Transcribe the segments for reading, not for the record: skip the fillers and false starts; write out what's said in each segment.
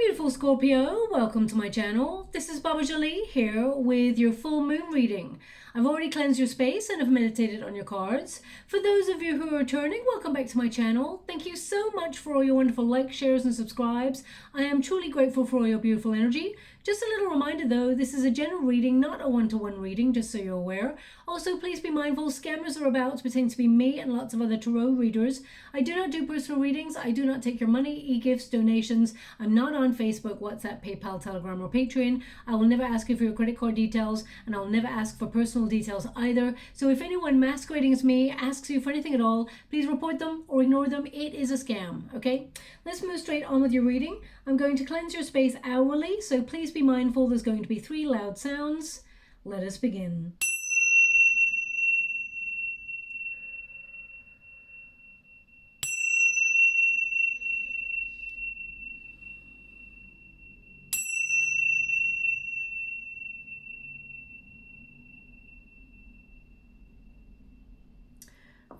beautiful Scorpio, welcome to my channel. This is Baba Jolie here with your full moon reading. I've already cleansed your space and have meditated on your cards. For those of you who are returning, welcome back to my channel. Thank you so much for all your wonderful likes, shares and subscribes. I am truly grateful for all your beautiful energy. Just a little reminder though, this is a general reading, not a one-to-one reading, just so you're aware. Also, please be mindful, scammers are about to pretend to be me and lots of other tarot readers. I do not do personal readings. I do not take your money, e-gifts, donations. I'm not on Facebook, WhatsApp, PayPal, Telegram or Patreon. I will never ask you for your credit card details and I'll never ask for personal details either. So if anyone masquerading as me asks you for anything at all, please report them or ignore them. It is a scam, okay? Let's move straight on with your reading. I'm going to cleanse your space hourly, so please be mindful there's going to be 3 loud sounds. Let us begin.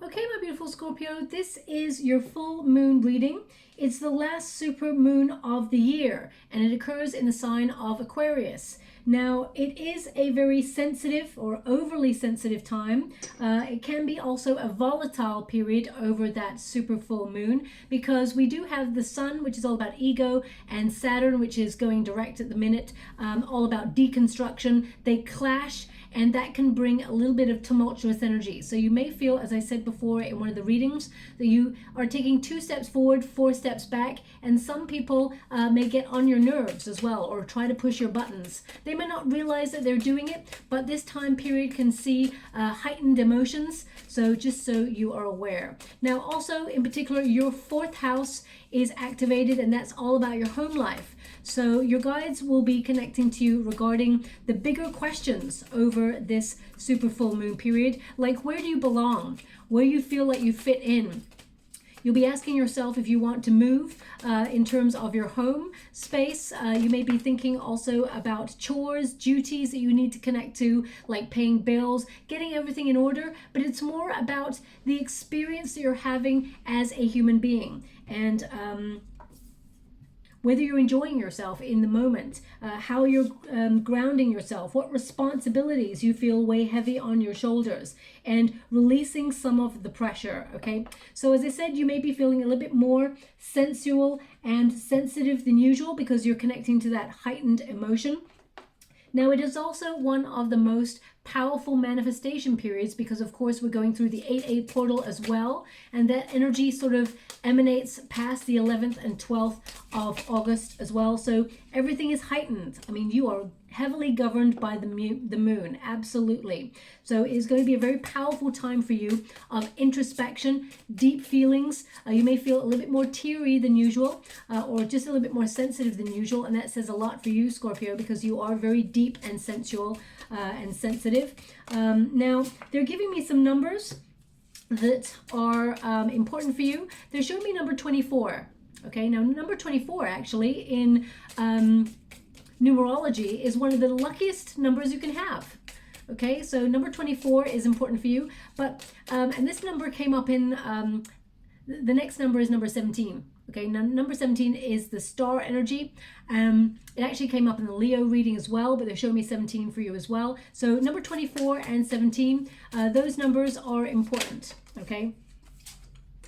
Okay, my beautiful Scorpio, this is your full moon reading. It's the last super moon of the year, and it occurs in the sign of Aquarius. Now, it is a very sensitive or overly sensitive time. It can be also a volatile period over that super full moon because we do have the sun, which is all about ego, and Saturn, which is going direct at the minute, all about deconstruction. They clash, and that can bring a little bit of tumultuous energy. So you may feel, as I said before in one of the readings, that you are taking 2 steps forward, 4 steps back, and some people may get on your nerves as well or try to push your buttons. They may not realize that they're doing it, but this time period can see heightened emotions, so just so you are aware. Now also, in particular, your 4th house is activated, and that's all about your home life. So your guides will be connecting to you regarding the bigger questions over this super full moon period, like where do you belong, where you feel like you fit in. You'll be asking yourself if you want to move in terms of your home space. You may be thinking also about chores, duties that you need to connect to, like paying bills, getting everything in order, but it's more about the experience that you're having as a human being, and whether you're enjoying yourself in the moment, how you're grounding yourself, what responsibilities you feel weigh heavy on your shoulders, and releasing some of the pressure, okay? So as I said, you may be feeling a little bit more sensual and sensitive than usual because you're connecting to that heightened emotion. Now, it is also one of the most powerful manifestation periods because, of course, we're going through the 8-8 portal as well, and that energy sort of emanates past the 11th and 12th of August as well. So everything is heightened. I mean, you are heavily governed by the moon, absolutely. So it's going to be a very powerful time for you of introspection, deep feelings. You may feel a little bit more teary than usual, or just a little bit more sensitive than usual, and that says a lot for you, Scorpio, because you are very deep and sensual and sensitive. Now, they're giving me some numbers that are important for you. They're showing me number 24. Okay, now number 24 actually in numerology is one of the luckiest numbers you can have. Okay, so number 24 is important for you, but and this number came up in the next number is number 17. Okay, now number 17 is the star energy. It actually came up in the Leo reading as well, but they're showing me 17 for you as well. So number 24 and 17, those numbers are important. Okay,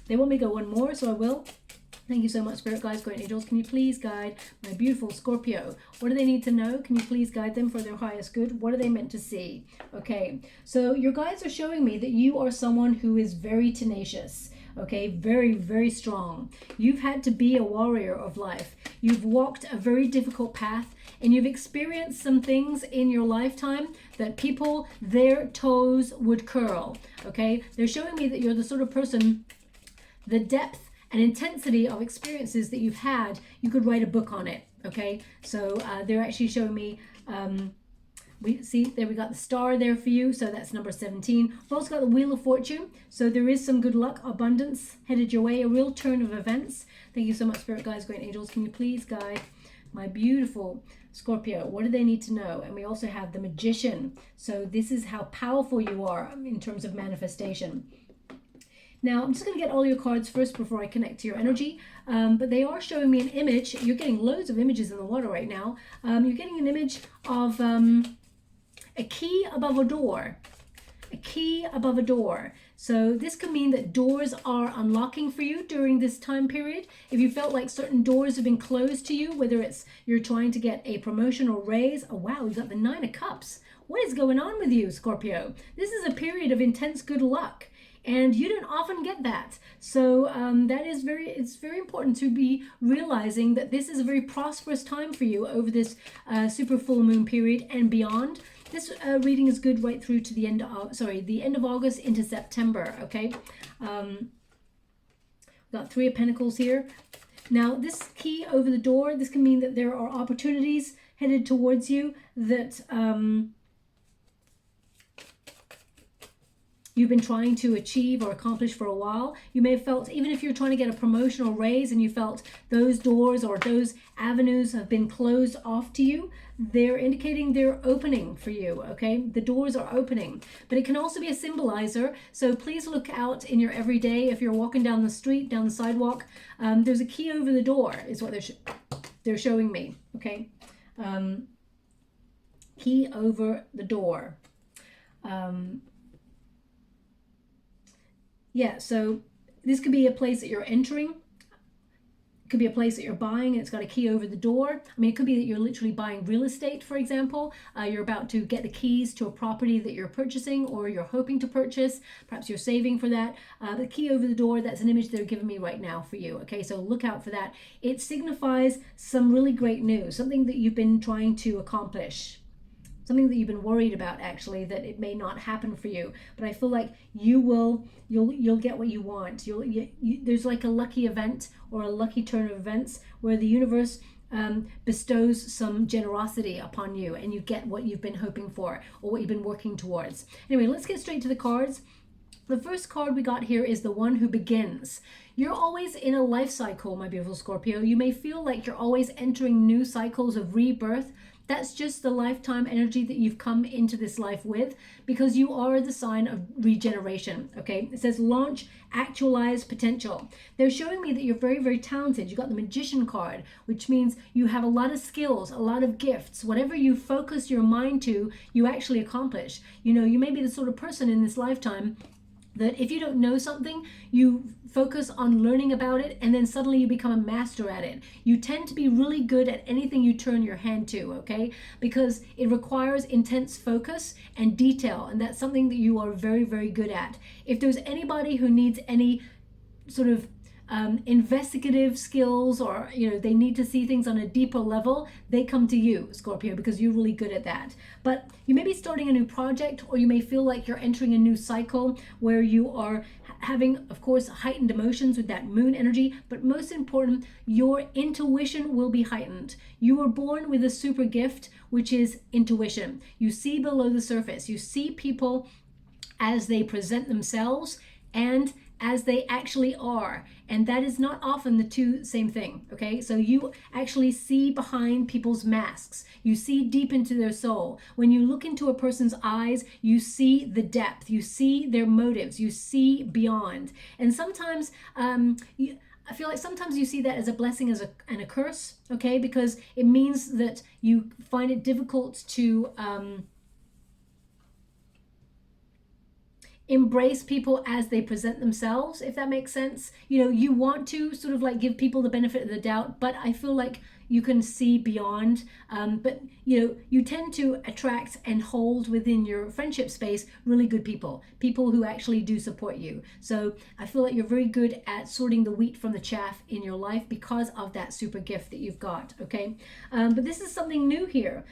they want me to go one more, so I will. Thank you so much, Spirit Guides, Guardian Angels. Can you please guide my beautiful Scorpio? What do they need to know? Can you please guide them for their highest good? What are they meant to see? Okay, so your guides are showing me that you are someone who is very tenacious. Okay, very, very strong. You've had to be a warrior of life. You've walked a very difficult path, and you've experienced some things in your lifetime that people, their toes would curl. Okay, they're showing me that you're the sort of person, the depth and intensity of experiences that you've had, you could write a book on it. Okay, so they're actually showing me we see there we got the star there for you, so that's number 17. We've also got the Wheel of Fortune, so there is some good luck, abundance headed your way, a real turn of events. Thank you so much, Spirit Guides, Great Angels. Can you please guide my beautiful Scorpio? What do they need to know? And we also have the Magician, so this is how powerful you are in terms of manifestation. Now, I'm just going to get all your cards first before I connect to your energy. But they are showing me an image. You're getting loads of images in the water right now. You're getting an image of a key above a door. A key above a door. So this could mean that doors are unlocking for you during this time period. If you felt like certain doors have been closed to you, whether it's you're trying to get a promotion or raise. Oh wow, you got the 9 of Cups. What is going on with you, Scorpio? This is a period of intense good luck, and you don't often get that. So it's very important to be realizing that this is a very prosperous time for you over this super full moon period and beyond. This reading is good right through to the end of August into September, okay? Got 3 of Pentacles here. Now, this key over the door, this can mean that there are opportunities headed towards you that you've been trying to achieve or accomplish for a while. You may have felt, even if you're trying to get a promotion or raise and you felt those doors or those avenues have been closed off to you, they're indicating they're opening for you, okay? The doors are opening. But it can also be a symbolizer, so please look out in your everyday. If you're walking down the street, down the sidewalk, there's a key over the door is what they're showing me, okay? Key over the door. Yeah, so this could be a place that you're entering. It could be a place that you're buying and it's got a key over the door. I mean, it could be that you're literally buying real estate, for example. You're about to get the keys to a property that you're purchasing or you're hoping to purchase. Perhaps you're saving for that. The key over the door, that's an image they're giving me right now for you. Okay, so look out for that. It signifies some really great news, something that you've been trying to accomplish. Something that you've been worried about, actually, that it may not happen for you. But I feel like you'll get what you want. There's like a lucky event or a lucky turn of events where the universe bestows some generosity upon you and you get what you've been hoping for or what you've been working towards. Anyway, let's get straight to the cards. The first card we got here is the one who begins. You're always in a life cycle, my beautiful Scorpio. You may feel like you're always entering new cycles of rebirth. That's just the lifetime energy that you've come into this life with, because you are the sign of regeneration, okay? It says launch, actualize potential. They're showing me that you're very, very talented. You got the Magician card, which means you have a lot of skills, a lot of gifts. Whatever you focus your mind to, you actually accomplish. You know, you may be the sort of person in this lifetime that if you don't know something, you focus on learning about it and then suddenly you become a master at it. You tend to be really good at anything you turn your hand to, okay? Because it requires intense focus and detail, and that's something that you are very, very good at. If there's anybody who needs any sort of investigative skills, or they need to see things on a deeper level, they come to you, Scorpio, because you're really good at that. But you may be starting a new project, or you may feel like you're entering a new cycle where you are having, of course, heightened emotions with that moon energy, but most important, your intuition will be heightened. You were born with a super gift, which is intuition. You see below the surface. You see people as they present themselves and as they actually are, and that is not often the two same thing, okay? So you actually see behind people's masks. You see deep into their soul. When you look into a person's eyes, you see the depth, you see their motives, you see beyond. And sometimes I feel like sometimes you see that as a blessing and a curse, okay? Because it means that you find it difficult to embrace people as they present themselves, if that makes sense. You want to sort of like give people the benefit of the doubt, but I feel like you can see beyond. But you tend to attract and hold within your friendship space really good people who actually do support you. So I feel like you're very good at sorting the wheat from the chaff in your life because of that super gift that you've got, okay? But this is something new here.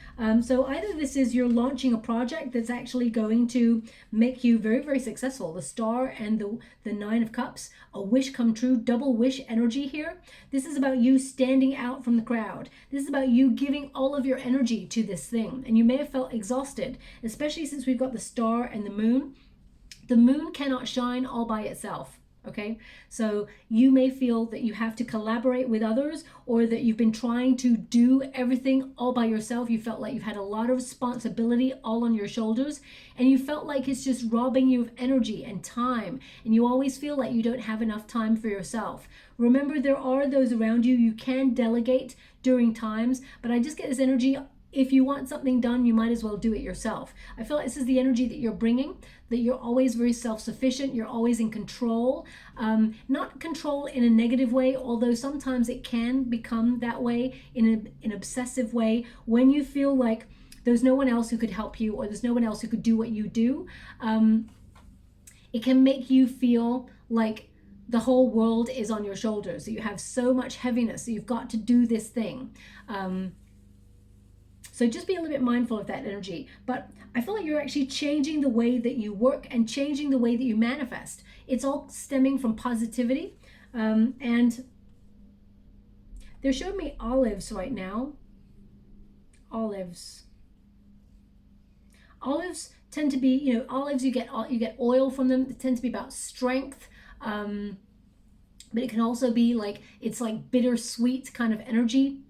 So either this is you're launching a project that's actually going to make you very, very successful. The Star and the 9 of Cups, a wish come true, double wish energy here. This is about you standing out from the crowd. This is about you giving all of your energy to this thing, and you may have felt exhausted, especially since we've got the Star and the Moon. The Moon cannot shine all by itself, Okay, so you may feel that you have to collaborate with others, or that you've been trying to do everything all by yourself. You felt like you've had a lot of responsibility all on your shoulders, and you felt like it's just robbing you of energy and time, and you always feel like you don't have enough time for yourself. Remember, there are those around you. You can delegate during times, but I just get this energy. If you want something done, you might as well do it yourself. I feel like this is the energy that you're bringing, that you're always very self-sufficient, you're always in control. Not control in a negative way, although sometimes it can become that way in an obsessive way when you feel like there's no one else who could help you, or there's no one else who could do what you do. It can make you feel like the whole world is on your shoulders, that you have so much heaviness, that you've got to do this thing. So just be a little bit mindful of that energy. But I feel like you're actually changing the way that you work and changing the way that you manifest. It's all stemming from positivity. And they're showing me olives right now. Olives. Olives tend to be, you know, olives, you get oil from them. They tend to be about strength. But it can also be like, it's like bittersweet kind of energy.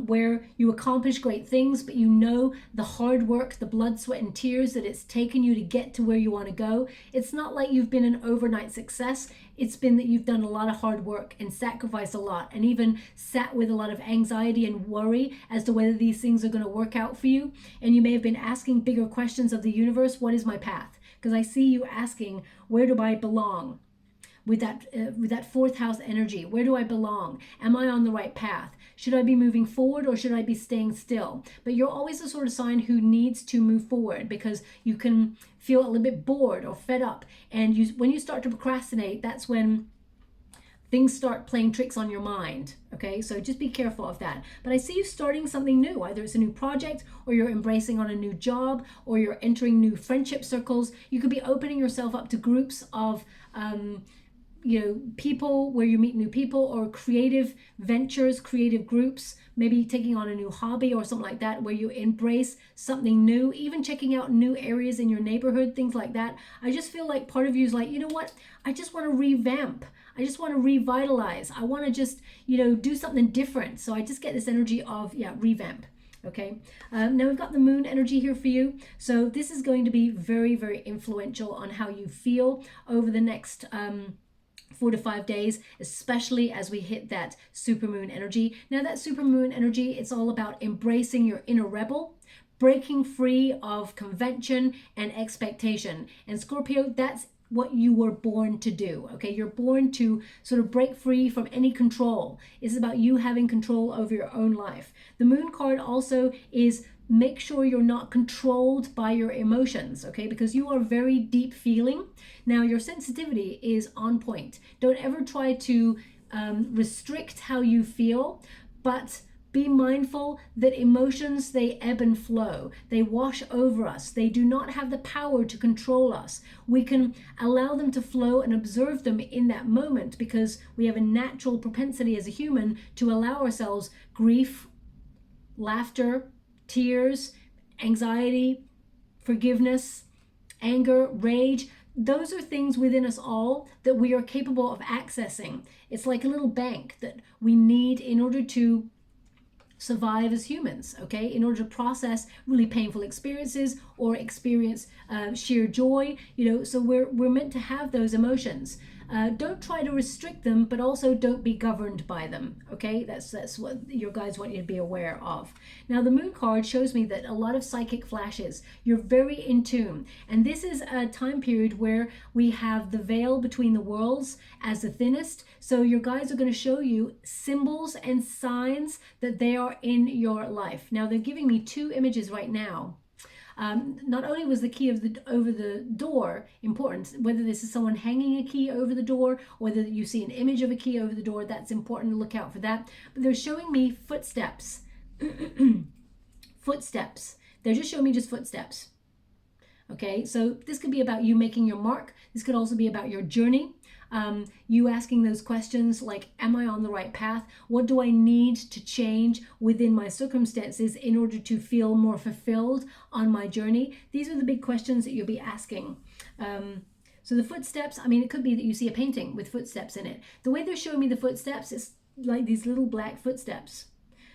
Where you accomplish great things, but you know the hard work, the blood, sweat, and tears that it's taken you to get to where you want to go. It's not like you've been an overnight success. It's been that you've done a lot of hard work and sacrificed a lot, and even sat with a lot of anxiety and worry as to whether these things are going to work out for you. And you may have been asking bigger questions of the universe. What is my path? Because I see you asking, where do I belong? With that fourth house energy, where do I belong? Am I on the right path? Should I be moving forward, or should I be staying still? But you're always the sort of sign who needs to move forward, because you can feel a little bit bored or fed up. And when you start to procrastinate, that's when things start playing tricks on your mind. Okay, so just be careful of that. But I see you starting something new. Either it's a new project, or you're embracing on a new job, or you're entering new friendship circles. You could be opening yourself up to groups of you know, people where you meet new people, or creative ventures, creative groups, maybe taking on a new hobby or something like that, where you embrace something new, even checking out new areas in your neighborhood, things like that. I just feel like part of you is like, you know what, I just want to revamp. I just want to revitalize. I want to just, you know, do something different. So I just get this energy of, yeah, revamp. Okay, now we've got the moon energy here for you. So this is going to be very, very influential on how you feel over the next 4 to 5 days, especially as we hit that supermoon energy. Now that supermoon energy, it's all about embracing your inner rebel, breaking free of convention and expectation. And Scorpio, that's what you were born to do. Okay, you're born to sort of break free from any control. It's about you having control over your own life. The moon card also is make sure you're not controlled by your emotions, okay? Because you are very deep feeling. Now, your sensitivity is on point. Don't ever try to restrict how you feel, but be mindful that emotions, they ebb and flow. They wash over us. They do not have the power to control us. We can allow them to flow and observe them in that moment, because we have a natural propensity as a human to allow ourselves grief, laughter, tears, anxiety, forgiveness, anger, rage. Those are things within us all that we are capable of accessing. It's like a little bank that we need in order to survive as humans, okay? In order to process really painful experiences or experience sheer joy, you know, so we're meant to have those emotions. Don't try to restrict them, but also don't be governed by them, okay? That's what your guides want you to be aware of. Now, the moon card shows me that a lot of psychic flashes. You're very in tune. And this is a time period where we have the veil between the worlds as the thinnest. So your guides are going to show you symbols and signs that they are in your life. Now, they're giving me 2 images right now. Not only was the key over the door important, whether this is someone hanging a key over the door, or whether you see an image of a key over the door, that's important to look out for that. But they're showing me footsteps. Footsteps. They're just showing me just footsteps. Okay, so this could be about you making your mark. This could also be about your journey. You asking those questions like, am I on the right path? What do I need to change within my circumstances in order to feel more fulfilled on my journey? These are the big questions that you'll be asking. So the footsteps, I mean, it could be that you see a painting with footsteps in it. The way they're showing me the footsteps is like these little black footsteps.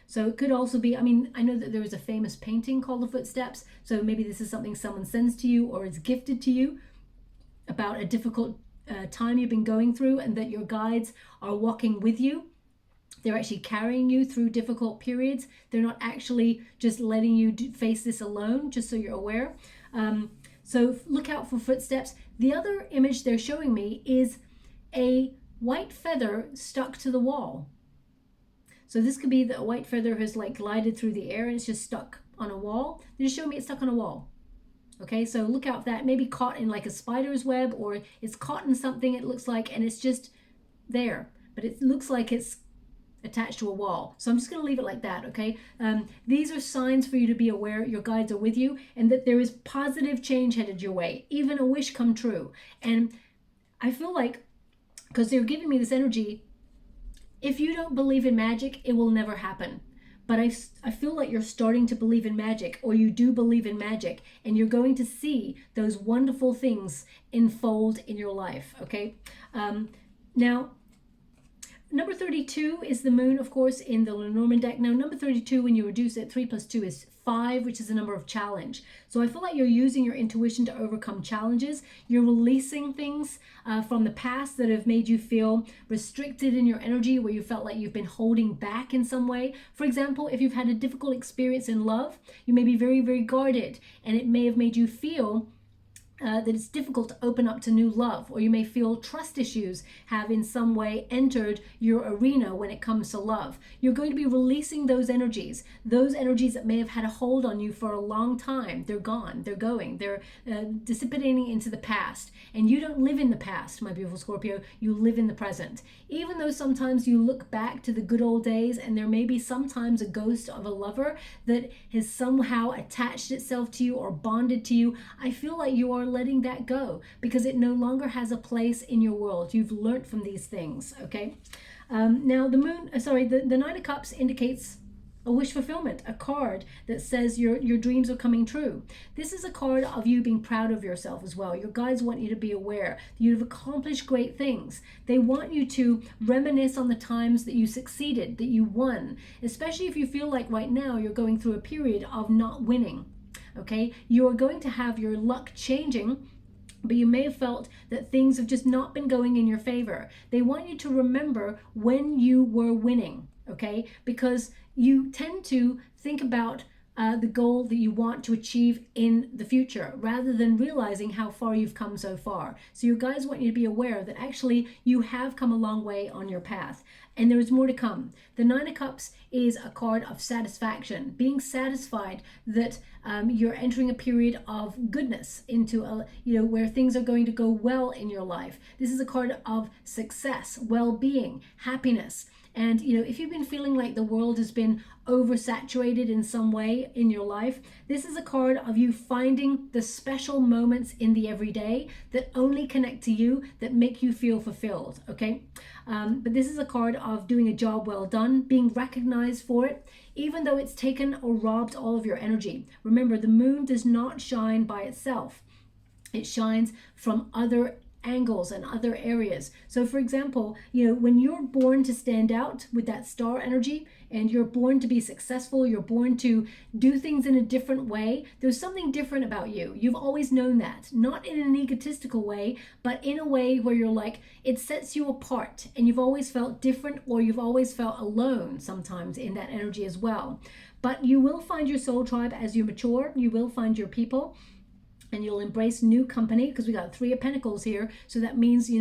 So it could also be, I mean, I know that there is a famous painting called The Footsteps. So maybe this is something someone sends to you or is gifted to you about a difficult time you've been going through, and that your guides are walking with you. They're actually carrying you through difficult periods. They're not actually just letting you face this alone, just so you're aware. So look out for footsteps. The other image they're showing me is a white feather stuck to the wall. So this could be that a white feather has like glided through the air and it's just stuck on a wall. They're just showing me it's stuck on a wall. Okay, so look out for that. Maybe caught in like a spider's web, or it's caught in something, it looks like, and it's just there. But it looks like it's attached to a wall. So I'm just going to leave it like that, okay? These are signs for you to be aware your guides are with you, and that there is positive change headed your way, even a wish come true. And I feel like, because they're giving me this energy, if you don't believe in magic, it will never happen. But I feel like you're starting to believe in magic, or you do believe in magic, and you're going to see those wonderful things unfold in your life, okay? Now, number 32 is the moon, of course, in the Lenormand deck. Now, number 32, when you reduce it, 3 plus 2 is 5, which is a number of challenge. So I feel like you're using your intuition to overcome challenges. You're releasing things from the past that have made you feel restricted in your energy, where you felt like you've been holding back in some way. For example, if you've had a difficult experience in love, you may be very, very guarded, and it may have made you feel that it's difficult to open up to new love, or you may feel trust issues have in some way entered your arena when it comes to love. You're going to be releasing those energies that may have had a hold on you for a long time. They're gone, they're going, they're dissipating into the past. And you don't live in the past, my beautiful Scorpio, you live in the present. Even though sometimes you look back to the good old days, and there may be sometimes a ghost of a lover that has somehow attached itself to you or bonded to you, I feel like you are letting that go, because it no longer has a place in your world. You've learned from these things, okay? Now the moon, the Nine of Cups indicates a wish fulfillment, a card that says your dreams are coming true. This is a card of you being proud of yourself as well. Your guides want you to be aware that you've accomplished great things. They want you to reminisce on the times that you succeeded, that you won, especially if you feel like right now you're going through a period of not winning. Okay, you are going to have your luck changing, but you may have felt that things have just not been going in your favor. They want you to remember when you were winning, okay? Because you tend to think about the goal that you want to achieve in the future, rather than realizing how far you've come so far. So your guides want you to be aware that actually you have come a long way on your path, and there is more to come. The Nine of Cups is a card of satisfaction, being satisfied that you're entering a period of goodness into where things are going to go well in your life. This is a card of success, well-being, happiness. And if you've been feeling like the world has been oversaturated in some way in your life, this is a card of you finding the special moments in the everyday that only connect to you, that make you feel fulfilled, okay? But this is a card of doing a job well done, being recognized for it, even though it's taken or robbed all of your energy. Remember, the moon does not shine by itself. It shines from other angles and other areas. So for example, when you're born to stand out with that star energy, and you're born to be successful, you're born to do things in a different way, there's something different about you. You've always known that, not in an egotistical way, but in a way where you're like, it sets you apart, and you've always felt different, or you've always felt alone sometimes in that energy as well. But you will find your soul tribe as you mature. You will find your people, and you'll embrace new company, because we got 3 of Pentacles here. So that means,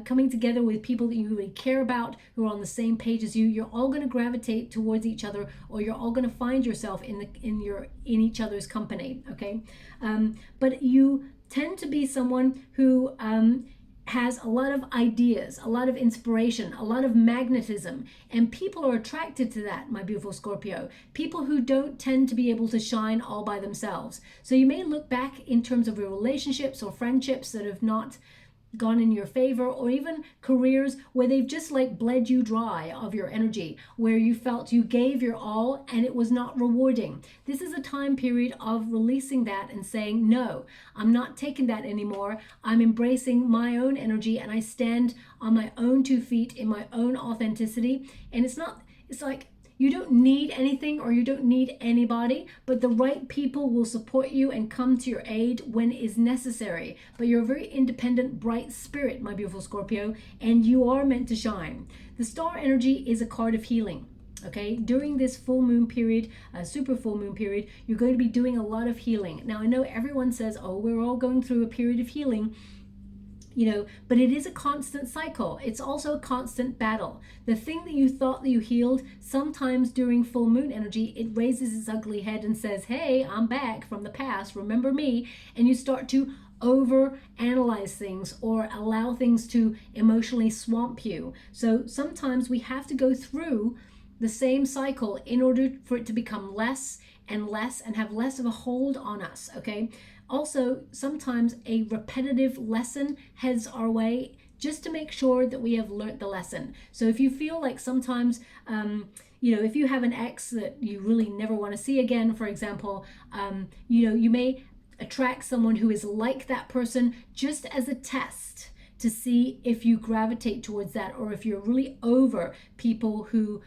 coming together with people that you really care about, who are on the same page as you. You're all going to gravitate towards each other, or you're all going to find yourself in each other's company, okay? But you tend to be someone who has a lot of ideas, a lot of inspiration, a lot of magnetism, and people are attracted to that, my beautiful Scorpio. People who don't tend to be able to shine all by themselves. So you may look back in terms of your relationships or friendships that have not gone in your favor, or even careers where they've just like bled you dry of your energy, where you felt you gave your all and it was not rewarding. This is a time period of releasing that and saying, no, I'm not taking that anymore. I'm embracing my own energy and I stand on my own 2 feet in my own authenticity. And it's like, you don't need anything or you don't need anybody, but the right people will support you and come to your aid when is necessary. But you're a very independent, bright spirit, my beautiful Scorpio, and you are meant to shine. The star energy is a card of healing. Okay, during this full moon period, super full moon period, you're going to be doing a lot of healing. Now, I know everyone says, oh, we're all going through a period of healing, you know, but it is a constant cycle. It's also a constant battle. The thing that you thought that you healed, sometimes during full moon energy, it raises its ugly head and says, hey, I'm back from the past, remember me? And you start to over analyze things or allow things to emotionally swamp you. So sometimes we have to go through the same cycle in order for it to become less and less and have less of a hold on us, okay? Also, sometimes a repetitive lesson heads our way just to make sure that we have learnt the lesson. So if you feel like sometimes, you know, if you have an ex that you really never want to see again, for example, you know, you may attract someone who is like that person just as a test to see if you gravitate towards that, or if you're really over people who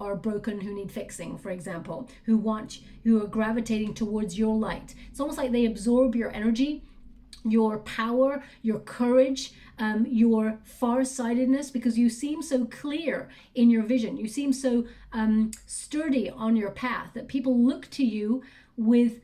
are broken, who need fixing, for example, who are gravitating towards your light. It's almost like they absorb your energy, your power, your courage, your farsightedness, because you seem so clear in your vision. You seem so sturdy on your path that people look to you with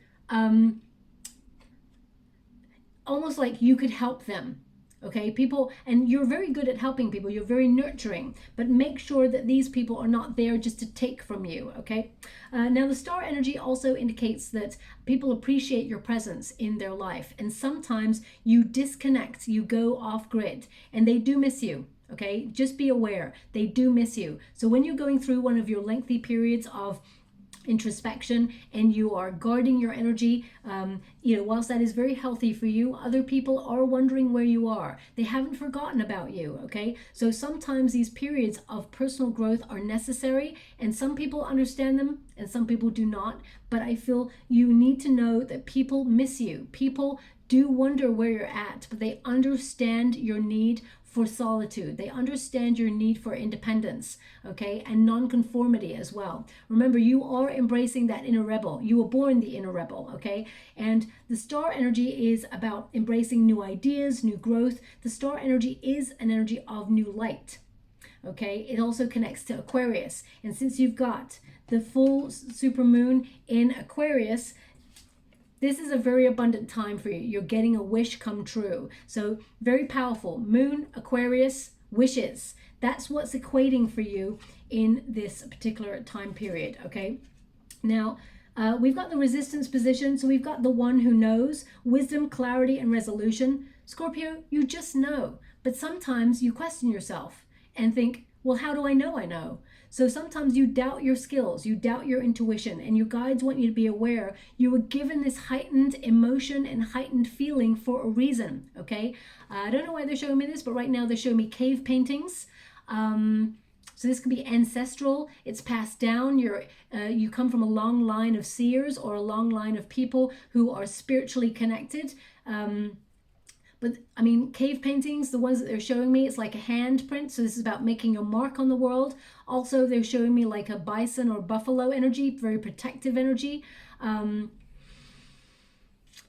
almost like you could help them. Okay, people, and you're very good at helping people, you're very nurturing, but make sure that these people are not there just to take from you, okay? Now, the star energy also indicates that people appreciate your presence in their life, and sometimes you disconnect, you go off grid, and they do miss you, okay? Just be aware, they do miss you. So when you're going through one of your lengthy periods of introspection and you are guarding your energy, you know, whilst that is very healthy for you, other people are wondering where you are. They haven't forgotten about you, okay? So sometimes these periods of personal growth are necessary, and some people understand them and some people do not, but I feel you need to know that people miss you. People do wonder where you're at, but they understand your need for solitude. They understand your need for independence, okay, and nonconformity as well. Remember, you are embracing that inner rebel. You were born the inner rebel, okay? And the star energy is about embracing new ideas, new growth. The star energy is an energy of new light, okay? It also connects to Aquarius. And since you've got the full super moon in Aquarius, this is a very abundant time for you. You're getting a wish come true. So very powerful. Moon, Aquarius, wishes. That's what's equating for you in this particular time period, okay? Now, we've got the resistance position. So we've got the one who knows, wisdom, clarity, and resolution. Scorpio, you just know. But sometimes you question yourself and think, well, how do I know I know? So sometimes you doubt your skills, you doubt your intuition, and your guides want you to be aware you were given this heightened emotion and heightened feeling for a reason, okay? I don't know why they're showing me this, but right now they're showing me cave paintings. So this could be ancestral, it's passed down, you come from a long line of seers or a long line of people who are spiritually connected. But I mean, cave paintings, the ones that they're showing me, it's like a handprint. So this is about making your mark on the world. Also, they're showing me like a bison or buffalo energy, very protective energy. But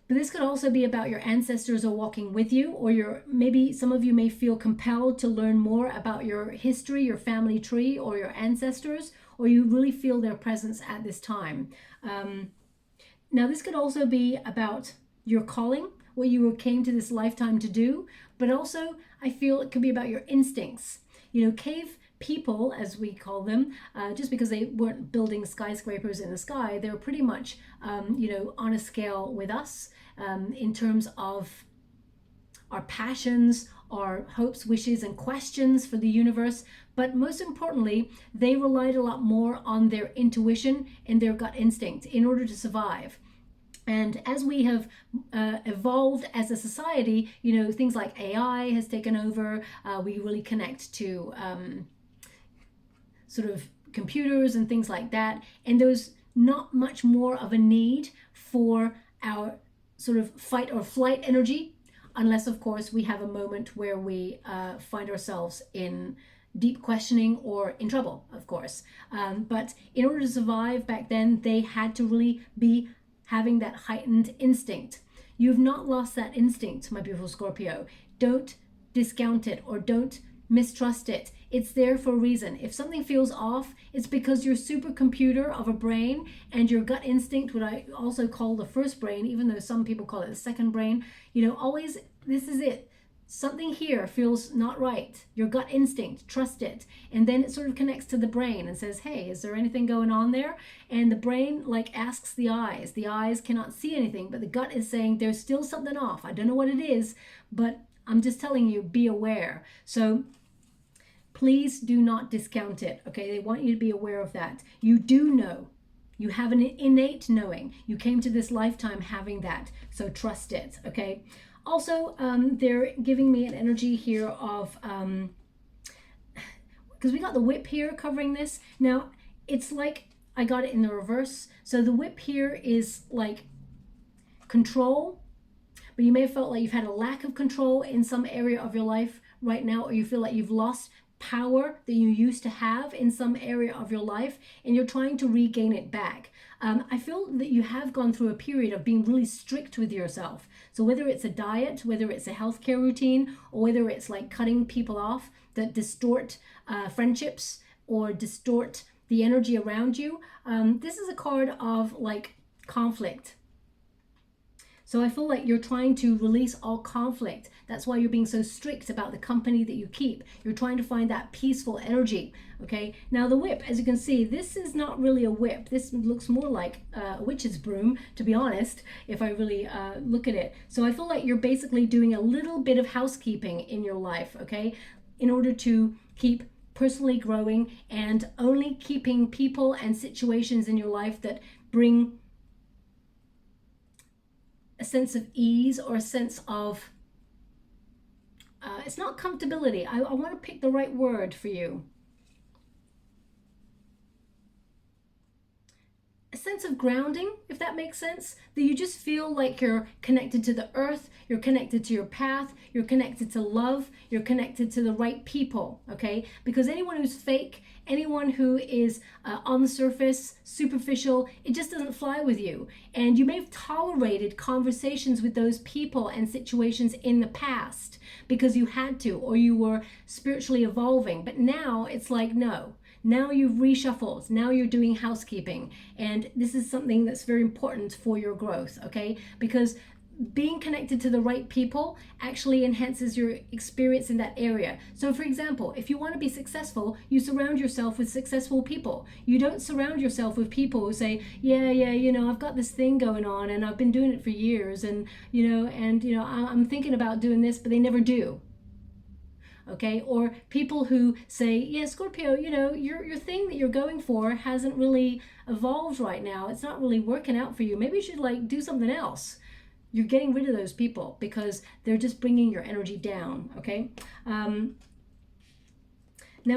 this could also be about your ancestors are walking with you, or maybe some of you may feel compelled to learn more about your history, your family tree, or your ancestors, or you really feel their presence at this time. Now, this could also be about your calling, what you came to this lifetime to do, but also I feel it could be about your instincts. You know, cave people, as we call them, just because they weren't building skyscrapers in the sky, they're pretty much, you know, on a scale with us in terms of our passions, our hopes, wishes, and questions for the universe. But most importantly, they relied a lot more on their intuition and their gut instinct in order to survive. And as we have evolved as a society, you know, things like AI has taken over. We really connect to sort of computers and things like that. And there's not much more of a need for our sort of fight or flight energy, unless, of course, we have a moment where we find ourselves in deep questioning or in trouble, of course. But in order to survive back then, they had to really be having that heightened instinct. You've not lost that instinct, my beautiful Scorpio. Don't discount it or don't mistrust it. It's there for a reason. If something feels off, it's because your supercomputer of a brain and your gut instinct, what I also call the first brain, even though some people call it the second brain, you know, always, this is it. Something here feels not right. Your gut instinct, trust it. And then it sort of connects to the brain and says, hey, is there anything going on there? And the brain like asks the eyes. The eyes cannot see anything, but the gut is saying there's still something off. I don't know what it is, but I'm just telling you, be aware. So please do not discount it, okay? They want you to be aware of that. You do know. You have an innate knowing. You came to this lifetime having that, so trust it, okay? Also, they're giving me an energy here of, because we got the whip here covering this. Now, it's like I got it in the reverse. So the whip here is like control, but you may have felt like you've had a lack of control in some area of your life right now, or you feel like you've lost power that you used to have in some area of your life, and you're trying to regain it back. I feel that you have gone through a period of being really strict with yourself. So whether it's a diet, whether it's a healthcare routine, or whether it's like cutting people off that distort friendships or distort the energy around you, this is a card of like conflict. So I feel like you're trying to release all conflict. That's why you're being so strict about the company that you keep. You're trying to find that peaceful energy, okay? Now the whip, as you can see, this is not really a whip. This looks more like a witch's broom, to be honest, if I really look at it. So I feel like you're basically doing a little bit of housekeeping in your life, okay? In order to keep personally growing and only keeping people and situations in your life that bring a sense of ease or a sense of, it's not comfortability. I want to pick the right word for you. A sense of grounding, if that makes sense, that you just feel like you're connected to the earth, you're connected to your path, you're connected to love, you're connected to the right people, okay? Because anyone who's fake, anyone who is on the surface, superficial, it just doesn't fly with you. And you may have tolerated conversations with those people and situations in the past because you had to, or you were spiritually evolving. But now it's like, no. Now you've reshuffled, now you're doing housekeeping, and this is something that's very important for your growth, okay? Because being connected to the right people actually enhances your experience in that area. So for example, if you want to be successful, you surround yourself with successful people. You don't surround yourself with people who say, yeah, you know, I've got this thing going on and I've been doing it for years, and you know, I'm thinking about doing this, but they never do. Okay, or people who say, yeah, Scorpio, you know, your thing that you're going for hasn't really evolved right now. It's not really working out for you. Maybe you should like do something else. You're getting rid of those people because they're just bringing your energy down, okay? Now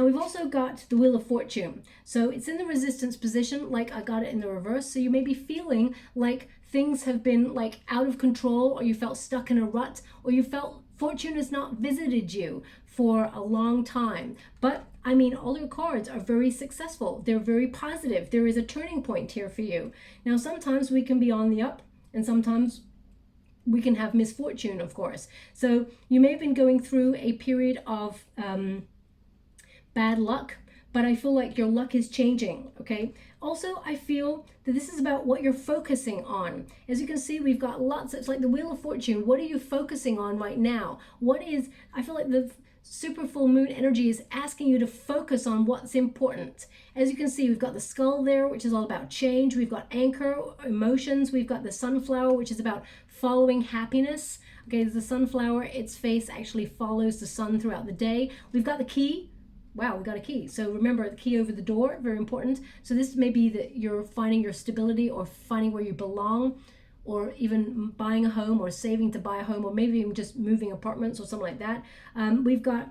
we've also got the Wheel of Fortune. So it's in the resistance position, like I got it in the reverse. So you may be feeling like things have been like out of control, or you felt stuck in a rut, or you felt fortune has not visited you for a long time. But I mean, all your cards are very successful. They're very positive. There is a turning point here for you. Now, sometimes we can be on the up, and sometimes we can have misfortune, of course. So you may have been going through a period of bad luck, but I feel like your luck is changing, okay? Also, I feel that this is about what you're focusing on. As you can see, we've got lots, it's like the Wheel of Fortune. What are you focusing on right now? I feel like the super full moon energy is asking you to focus on what's important. As you can see, we've got the skull there, which is all about change. We've got anchor, emotions. We've got the sunflower, which is about following happiness. Okay, the sunflower, its face actually follows the sun throughout the day. We've got the key. Wow, we got a key. So remember, the key over the door, very important. So this may be that you're finding your stability or finding where you belong. or even buying a home or saving to buy a home, or maybe even just moving apartments or something like that. We've got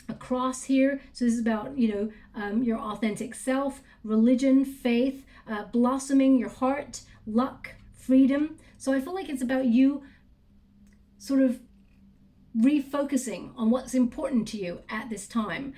a cross here. So this is about, your authentic self, religion, faith, blossoming your heart, luck, freedom. So I feel like it's about you sort of refocusing on what's important to you at this time.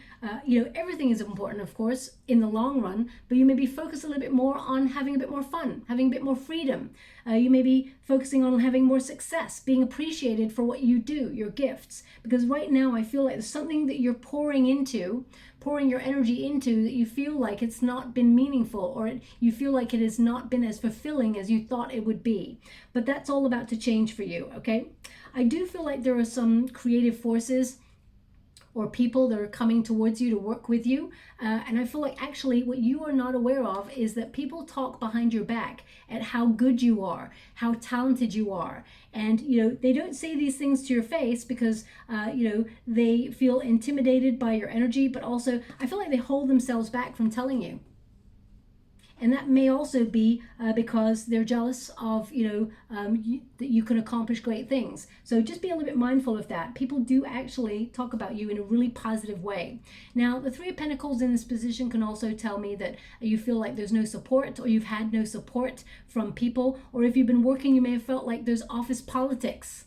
Everything is important, of course, in the long run, but you may be focused a little bit more on having a bit more fun, having a bit more freedom. You may be focusing on having more success, being appreciated for what you do, your gifts. Because right now I feel like there's something that you're pouring your energy into, that you feel like it's not been meaningful, or you feel like it has not been as fulfilling as you thought it would be. But that's all about to change for you, okay? I do feel like there are some creative forces or people that are coming towards you to work with you. And I feel like actually what you are not aware of is that people talk behind your back at how good you are, how talented you are. And, they don't say these things to your face because, they feel intimidated by your energy, but also I feel like they hold themselves back from telling you. And that may also be because they're jealous of, that you can accomplish great things. So just be a little bit mindful of that. People do actually talk about you in a really positive way. Now, the Three of Pentacles in this position can also tell me that you feel like there's no support, or you've had no support from people. Or if you've been working, you may have felt like there's office politics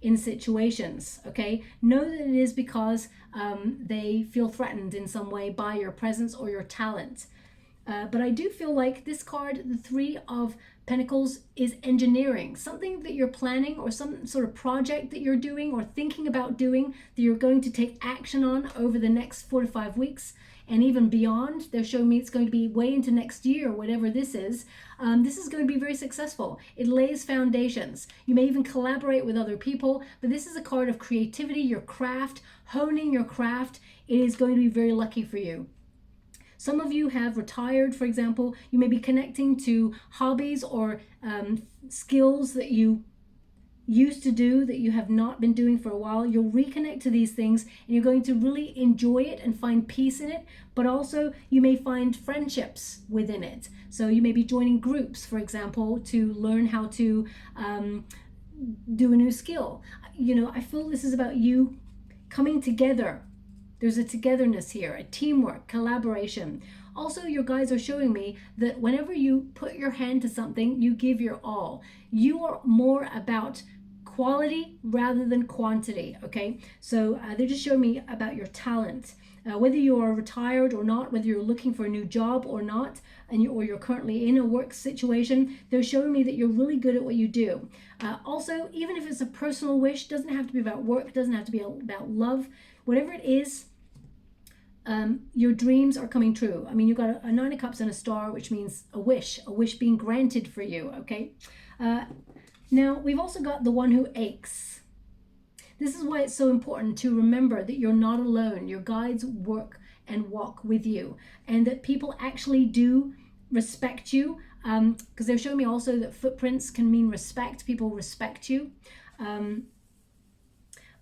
in situations, okay? Know that it is because they feel threatened in some way by your presence or your talent. But I do feel like this card, the Three of Pentacles, is engineering. Something that you're planning, or some sort of project that you're doing or thinking about doing, that you're going to take action on over the next 4 to 5 weeks and even beyond. They're showing me it's going to be way into next year, whatever this is. This is going to be very successful. It lays foundations. You may even collaborate with other people, but this is a card of creativity, your craft, honing your craft. It is going to be very lucky for you. Some of you have retired, for example. You may be connecting to hobbies or skills that you used to do that you have not been doing for a while. You'll reconnect to these things and you're going to really enjoy it and find peace in it, but also you may find friendships within it. So you may be joining groups, for example, to learn how to do a new skill. I feel this is about you coming together. There's a togetherness here, a teamwork, collaboration. Also, your guides are showing me that whenever you put your hand to something, you give your all. You are more about quality rather than quantity, okay? So they're just showing me about your talent. Whether you are retired or not, whether you're looking for a new job or not, or you're currently in a work situation, they're showing me that you're really good at what you do. Also, even if it's a personal wish, doesn't have to be about work, doesn't have to be about love, whatever it is, your dreams are coming true. I mean, you've got a Nine of Cups and a star, which means a wish being granted for you, okay? Now, we've also got the One Who Aches. This is why it's so important to remember that you're not alone. Your guides work and walk with you, and that people actually do respect you, because they're showing me also that footprints can mean respect. People respect you.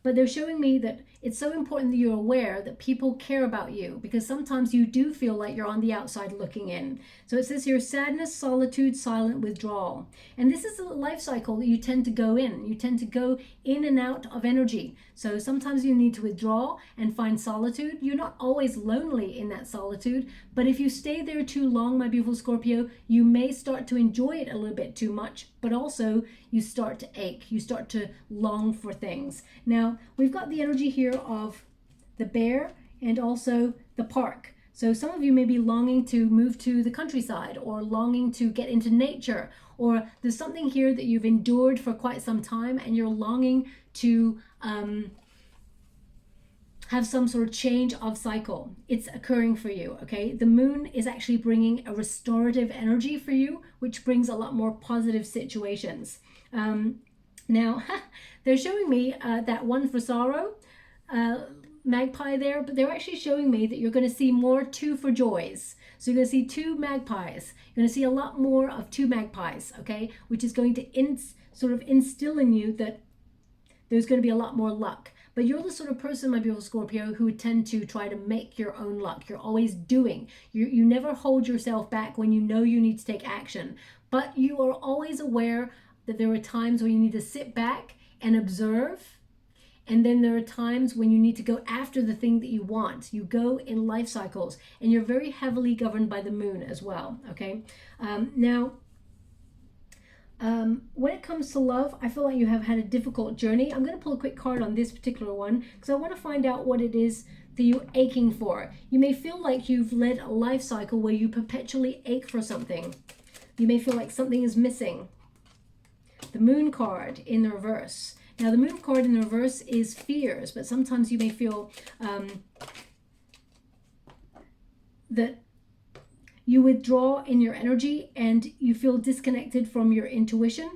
But they're showing me that it's so important that you're aware that people care about you, because sometimes you do feel like you're on the outside looking in. So it says here, sadness, solitude, silent withdrawal. And this is a life cycle that you tend to go in. You tend to go in and out of energy. So sometimes you need to withdraw and find solitude. You're not always lonely in that solitude, but if you stay there too long, my beautiful Scorpio, you may start to enjoy it a little bit too much, but also you start to ache. You start to long for things. Now, we've got the energy here of the bear and also the park. So some of you may be longing to move to the countryside, or longing to get into nature, or there's something here that you've endured for quite some time and you're longing to have some sort of change of cycle. It's occurring for you, okay? The moon is actually bringing a restorative energy for you, which brings a lot more positive situations. Now, they're showing me that one for sorrow, magpie there, but they're actually showing me that you're going to see more two for joys. So you're going to see two magpies. You're going to see a lot more of two magpies, okay? Which is going to sort of instill in you that there's going to be a lot more luck. But you're the sort of person, my beautiful Scorpio, who would tend to try to make your own luck. You're always doing. You never hold yourself back when you know you need to take action. But you are always aware that there are times where you need to sit back and observe. And then there are times when you need to go after the thing that you want. You go in life cycles, and you're very heavily governed by the moon as well, okay? When it comes to love, I feel like you have had a difficult journey. I'm going to pull a quick card on this particular one because I want to find out what it is that you're aching for. You may feel like you've led a life cycle where you perpetually ache for something. You may feel like something is missing. The moon card in the reverse. Now, the moon card in the reverse is fears, but sometimes you may feel that you withdraw in your energy and you feel disconnected from your intuition.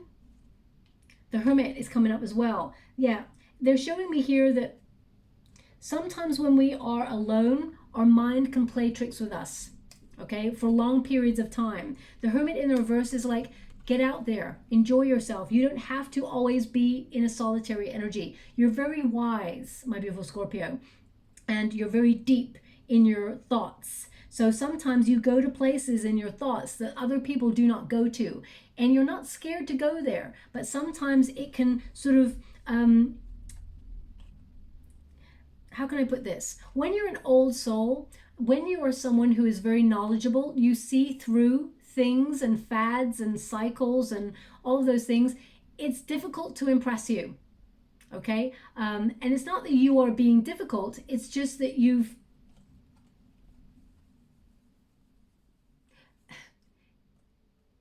The Hermit is coming up as well. Yeah, they're showing me here that sometimes when we are alone, our mind can play tricks with us, okay, for long periods of time. The Hermit in the reverse is like, get out there, enjoy yourself. You don't have to always be in a solitary energy. You're very wise, my beautiful Scorpio, and you're very deep in your thoughts. So sometimes you go to places in your thoughts that other people do not go to, and you're not scared to go there. But sometimes it can sort of, how can I put this? When you're an old soul, when you are someone who is very knowledgeable, you see through things and fads and cycles and all of those things. It's difficult to impress you, okay? And it's not that you are being difficult. It's just that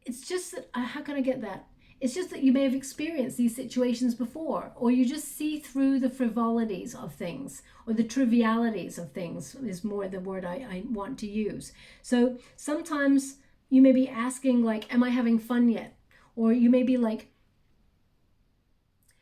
it's just that, how can I get that? It's just that you may have experienced these situations before, or you just see through the frivolities of things, or the trivialities of things is more the word I want to use. So sometimes you may be asking, like, am I having fun yet? Or you may be like,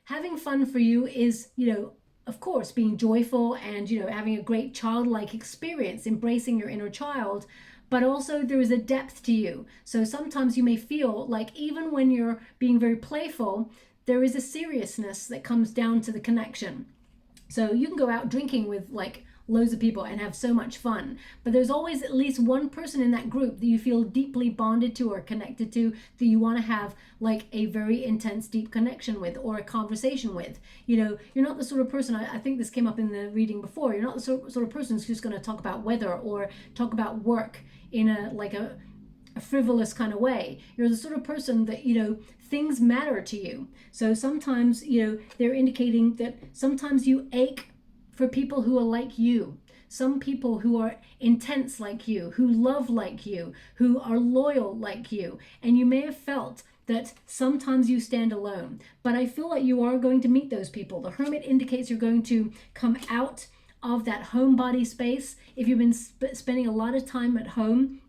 having fun for you is, you know, of course, being joyful and, you know, having a great childlike experience, embracing your inner child. But also there is a depth to you. So sometimes you may feel like even when you're being very playful, there is a seriousness that comes down to the connection. So you can go out drinking with like loads of people and have so much fun, but there's always at least one person in that group that you feel deeply bonded to or connected to, that you want to have like a very intense, deep connection with, or a conversation with. You know, you're not the sort of person, I think this came up in the reading before, you're not the sort of person who's just going to talk about weather or talk about work in a frivolous kind of way. You're the sort of person that, you know, things matter to you. So sometimes, you know, they're indicating that sometimes you ache for people who are like you, some people who are intense like you, who love like you, who are loyal like you. And you may have felt that sometimes you stand alone, but I feel like you are going to meet those people. The Hermit indicates you're going to come out of that homebody space. If you've been spending a lot of time at home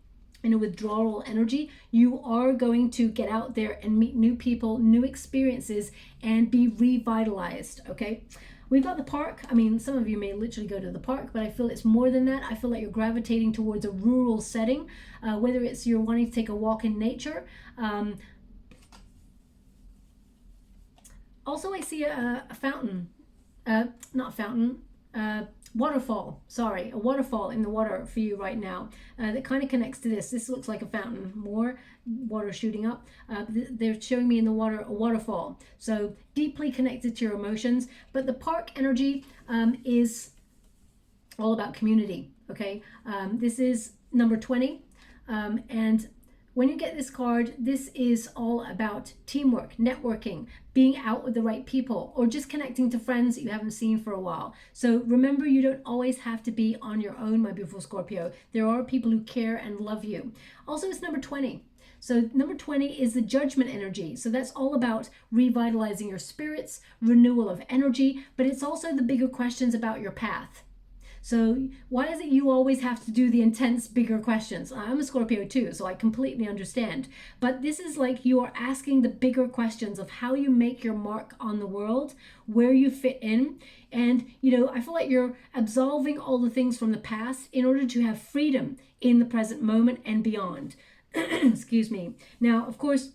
in a withdrawal energy, you are going to get out there and meet new people, new experiences, and be revitalized, okay? We've got the park. I mean, some of you may literally go to the park, but I feel it's more than that. I feel like you're gravitating towards a rural setting, whether it's you're wanting to take a walk in nature. Also, I see a fountain, not a fountain, waterfall, sorry, a waterfall in the water for you right now that kind of connects to this. This looks like a fountain, more water shooting up. They're showing me in the water a waterfall, so deeply connected to your emotions. But the park energy is all about community, okay? This is number 20, and when you get this card, this is all about teamwork, networking, being out with the right people, or just connecting to friends that you haven't seen for a while. So remember, you don't always have to be on your own, my beautiful Scorpio. There are people who care and love you. Also, it's number 20. So number 20 is the judgment energy. So that's all about revitalizing your spirits, renewal of energy, but it's also the bigger questions about your path. So why is it you always have to do the intense, bigger questions? I'm a Scorpio too, so I completely understand. But this is like you are asking the bigger questions of how you make your mark on the world, where you fit in. And, you know, I feel like you're absolving all the things from the past in order to have freedom in the present moment and beyond. Excuse me. Now, of course,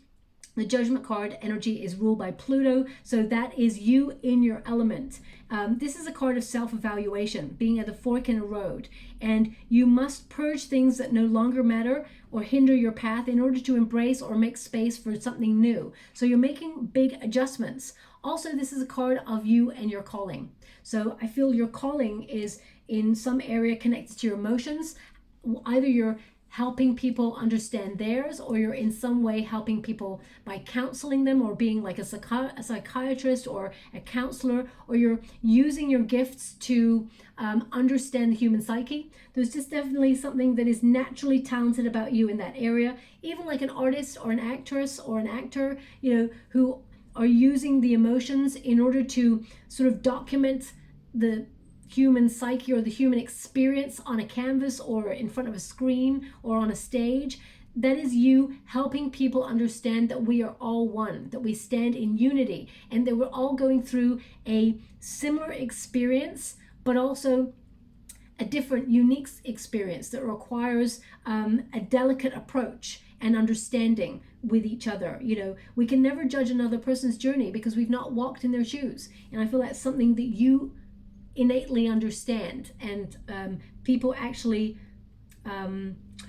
The Judgment card energy is ruled by Pluto, so that is you in your element. This is a card of self-evaluation, being at the fork in a road, and you must purge things that no longer matter or hinder your path in order to embrace or make space for something new. So you're making big adjustments. Also, this is a card of you and your calling. So I feel your calling is in some area connected to your emotions. Either you're helping people understand theirs, or you're in some way helping people by counseling them, or being like a psychiatrist or a counselor, or you're using your gifts to understand the human psyche. There's just definitely something that is naturally talented about you in that area, even like an artist or an actress or an actor, you know, who are using the emotions in order to sort of document the human psyche or the human experience on a canvas or in front of a screen or on a stage. That is you helping people understand that we are all one, that we stand in unity, and that we're all going through a similar experience, but also a different, unique experience that requires a delicate approach and understanding with each other. You know, we can never judge another person's journey because we've not walked in their shoes. And I feel that's something that you innately understand, and people actually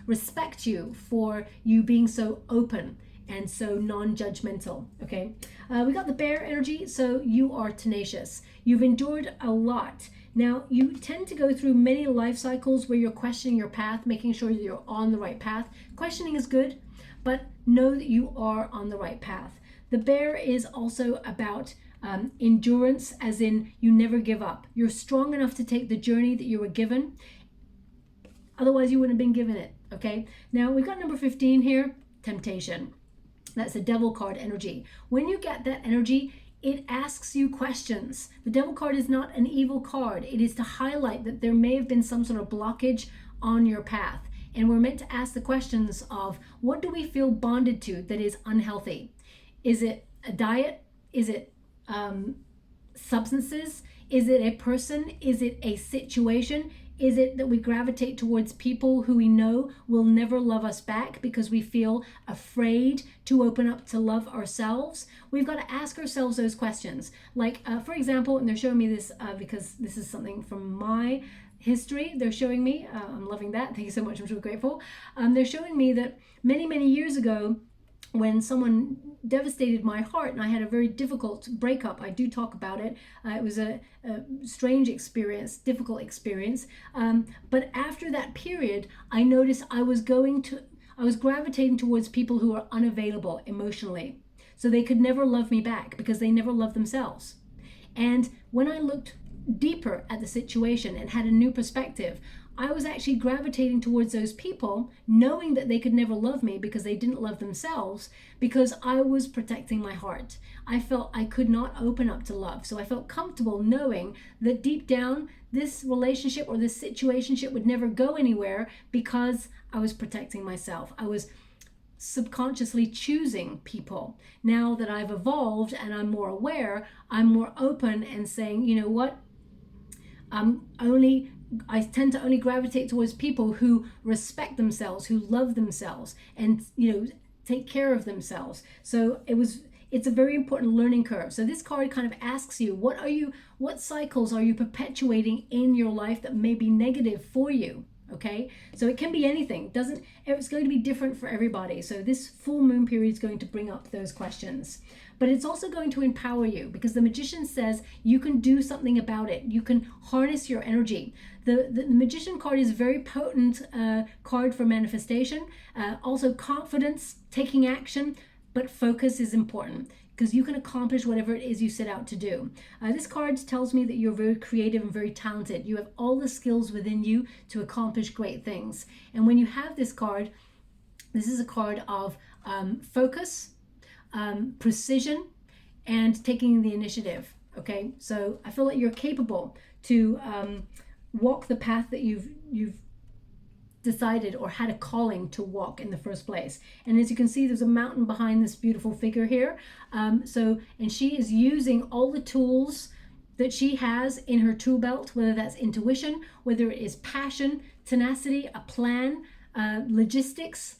respect you for you being so open and so non-judgmental. Okay, we got the bear energy, so you are tenacious. You've endured a lot. Now, you tend to go through many life cycles where you're questioning your path, making sure that you're on the right path. Questioning is good, but know that you are on the right path. The bear is also about endurance, as in you never give up. You're strong enough to take the journey that you were given. Otherwise, you wouldn't have been given it. Okay. Now we've got number 15 here, temptation. That's the devil card energy. When you get that energy, it asks you questions. The devil card is not an evil card. It is to highlight that there may have been some sort of blockage on your path. And we're meant to ask the questions of, what do we feel bonded to that is unhealthy? Is it a diet? Is it substances? Is it a person? Is it a situation? Is it that we gravitate towards people who we know will never love us back because we feel afraid to open up to love ourselves? We've got to ask ourselves those questions. Like, for example, and they're showing me this because this is something from my history. They're showing me, I'm loving that. Thank you so much. I'm so grateful. They're showing me that many years ago, when someone devastated my heart and I had a very difficult breakup, I do talk about it. It was a strange experience, difficult experience. But after that period, I noticed I was gravitating towards people who are unavailable emotionally. So they could never love me back because they never loved themselves. And when I looked deeper at the situation and had a new perspective, I was actually gravitating towards those people, knowing that they could never love me because they didn't love themselves, because I was protecting my heart. I felt I could not open up to love. So I felt comfortable knowing that deep down, this relationship or this situationship would never go anywhere because I was protecting myself. I was subconsciously choosing people. Now that I've evolved and I'm more aware, I'm more open and saying, you know what? I tend to only gravitate towards people who respect themselves, who love themselves, and, you know, take care of themselves. So it's a very important learning curve. So this card kind of asks you, what cycles are you perpetuating in your life that may be negative for you? Okay, so it can be anything. It's going to be different for everybody. So this full moon period is going to bring up those questions, but it's also going to empower you, because the Magician says you can do something about it. You can harness your energy. The Magician card is a very potent card for manifestation. Also confidence, taking action, but focus is important, because you can accomplish whatever it is you set out to do. This card tells me that you're very creative and very talented. You have all the skills within you to accomplish great things. And when you have this card, this is a card of focus, precision, and taking the initiative. Okay, so I feel like you're capable to walk the path that you've decided or had a calling to walk in the first place. And as you can see, there's a mountain behind this beautiful figure here. And she is using all the tools that she has in her tool belt, whether that's intuition, whether it is passion, tenacity, a plan, logistics,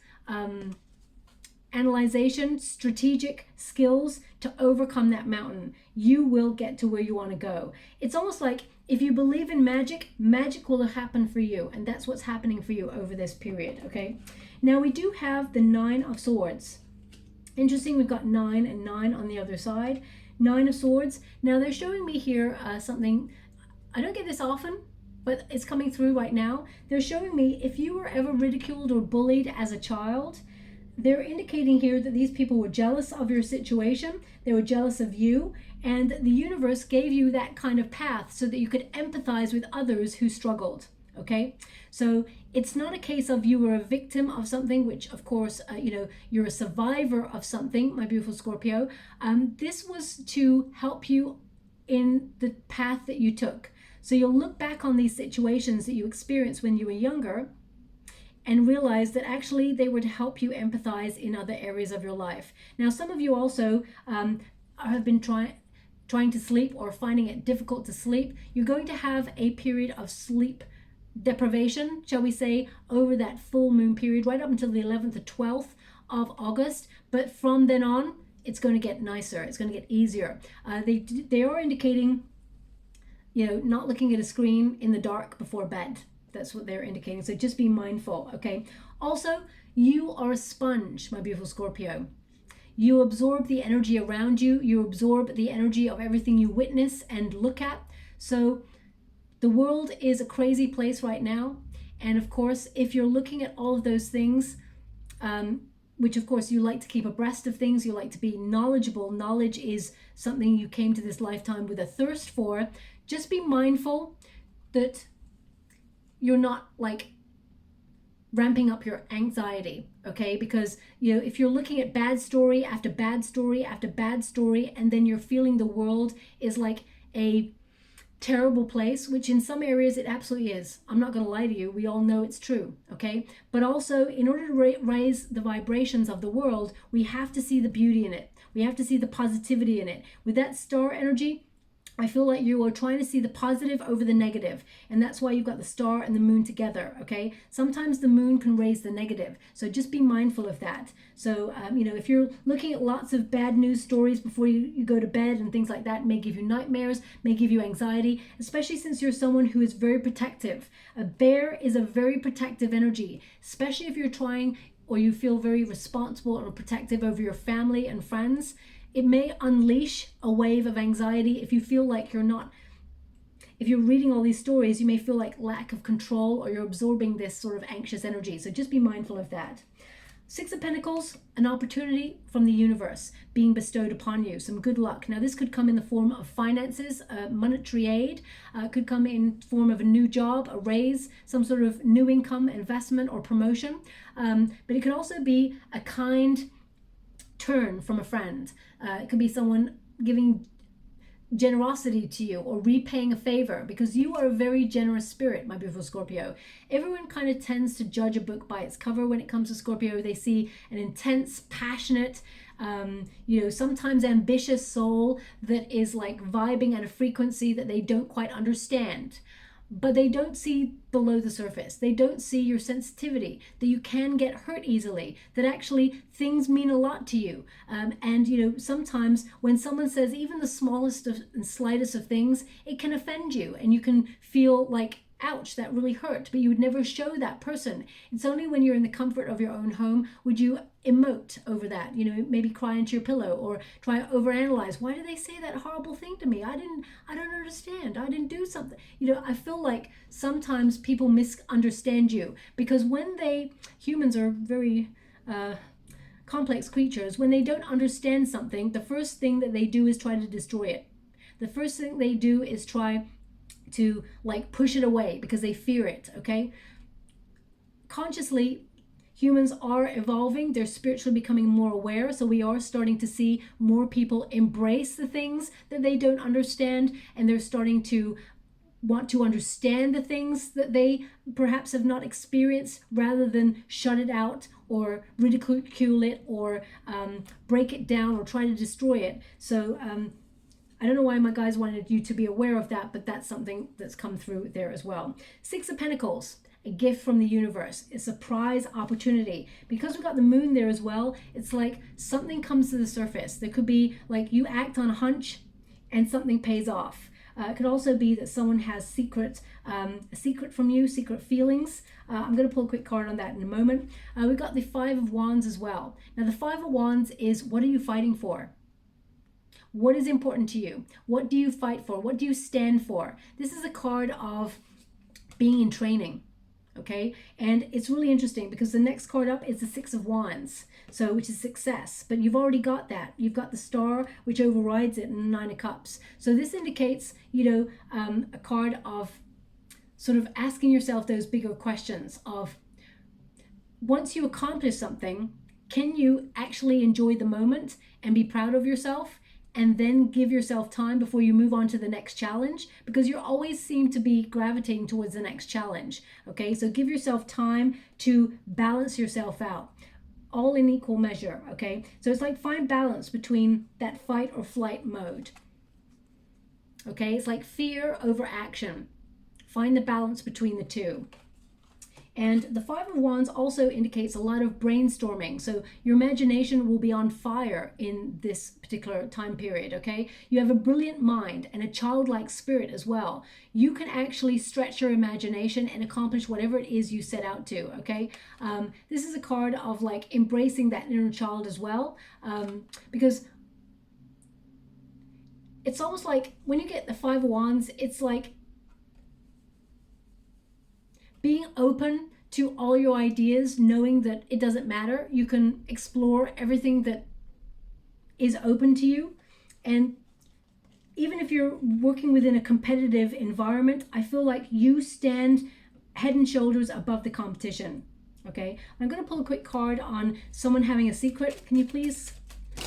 analyzation, strategic skills to overcome that mountain. You will get to where you want to go. It's almost like if you believe in magic, magic will happen for you. And that's what's happening for you over this period, okay? Now we do have the 9 of Swords. Interesting, we've got 9 and 9 on the other side. 9 of Swords. Now they're showing me here something, I don't get this often, but it's coming through right now. They're showing me if you were ever ridiculed or bullied as a child, they're indicating here that these people were jealous of your situation, they were jealous of you, and the universe gave you that kind of path so that you could empathize with others who struggled, okay? So it's not a case of you were a victim of something, which of course, you know, you're a survivor of something, my beautiful Scorpio. This was to help you in the path that you took. So you'll look back on these situations that you experienced when you were younger and realize that actually they were to help you empathize in other areas of your life. Now, some of you also have been trying to sleep or finding it difficult to sleep. You're going to have a period of sleep deprivation, shall we say, over that full moon period, right up until the 11th to 12th of August. But from then on, it's going to get nicer. It's going to get easier. They are indicating, you know, not looking at a screen in the dark before bed. That's what they're indicating. So just be mindful, okay? Also, you are a sponge, my beautiful Scorpio. You absorb the energy around you. You absorb the energy of everything you witness and look at. So the world is a crazy place right now. And of course, if you're looking at all of those things, which of course you like to keep abreast of things, you like to be knowledgeable. Knowledge is something you came to this lifetime with a thirst for. Just be mindful that you're not like ramping up your anxiety, okay? Because, you know, if you're looking at bad story after bad story after bad story, and then you're feeling the world is like a terrible place, which in some areas it absolutely is. I'm not going to lie to you. We all know it's true, okay? But also, in order to raise the vibrations of the world, we have to see the beauty in it. We have to see the positivity in it. With that star energy, I feel like you are trying to see the positive over the negative, and that's why you've got the star and the moon together, okay? Sometimes the moon can raise the negative, so just be mindful of that. So, you know, if you're looking at lots of bad news stories before you go to bed and things like that, may give you nightmares, may give you anxiety, especially since you're someone who is very protective. A bear is a very protective energy, especially if you're trying or you feel very responsible or protective over your family and friends. It may unleash a wave of anxiety if you feel like if you're reading all these stories, you may feel like lack of control or you're absorbing this sort of anxious energy. So just be mindful of that. 6 of Pentacles, an opportunity from the universe being bestowed upon you. Some good luck. Now this could come in the form of finances, monetary aid, could come in form of a new job, a raise, some sort of new income, investment or promotion. But it could also be a kind turn from a friend. It could be someone giving generosity to you or repaying a favor, because you are a very generous spirit, my beautiful Scorpio. Everyone kind of tends to judge a book by its cover when it comes to Scorpio. They see an intense, passionate, you know, sometimes ambitious soul that is like vibing at a frequency that they don't quite understand. But they don't see below the surface. They don't see your sensitivity, that you can get hurt easily, that actually things mean a lot to you. And, you know, sometimes when someone says even the smallest and slightest of things, it can offend you and you can feel like, ouch, that really hurt, but you would never show that person. It's only when you're in the comfort of your own home would you emote over that, you know, maybe cry into your pillow or try to overanalyze. Why did they say that horrible thing to me? I don't understand. I didn't do something. You know, I feel like sometimes people misunderstand you because humans are very complex creatures. When they don't understand something, the first thing that they do is try to destroy it. The first thing they do is try to like push it away because they fear it, okay? Consciously, humans are evolving. They're spiritually becoming more aware. So we are starting to see more people embrace the things that they don't understand, and they're starting to want to understand the things that they perhaps have not experienced rather than shut it out or ridicule it or break it down or try to destroy it. So I don't know why my guys wanted you to be aware of that, but that's something that's come through there as well. 6 of Pentacles, a gift from the universe, a surprise opportunity. Because we've got the moon there as well, it's like something comes to the surface. There could be like you act on a hunch and something pays off. It could also be that someone has a secret from you, secret feelings. I'm going to pull a quick card on that in a moment. We've got the Five of Wands as well. Now the Five of Wands is, what are you fighting for? What is important to you? What do you fight for? What do you stand for? This is a card of being in training. Okay, and it's really interesting because the next card up is the Six of Wands, so which is success, but you've already got that. You've got the Star, which overrides it, and the Nine of Cups. So this indicates, you know, a card of sort of asking yourself those bigger questions of, once you accomplish something, can you actually enjoy the moment and be proud of yourself? And then give yourself time before you move on to the next challenge, because you always seem to be gravitating towards the next challenge. Okay, so give yourself time to balance yourself out, all in equal measure. Okay, so it's like find balance between that fight or flight mode. Okay, it's like fear over action. Find the balance between the two. And the Five of Wands also indicates a lot of brainstorming. So your imagination will be on fire in this particular time period, okay? You have a brilliant mind and a childlike spirit as well. You can actually stretch your imagination and accomplish whatever it is you set out to, okay? This is a card of like embracing that inner child as well, because it's almost like when you get the Five of Wands, it's like being open to all your ideas, knowing that it doesn't matter. You can explore everything that is open to you. And even if you're working within a competitive environment, I feel like you stand head and shoulders above the competition. Okay, I'm going to pull a quick card on someone having a secret. Can you please?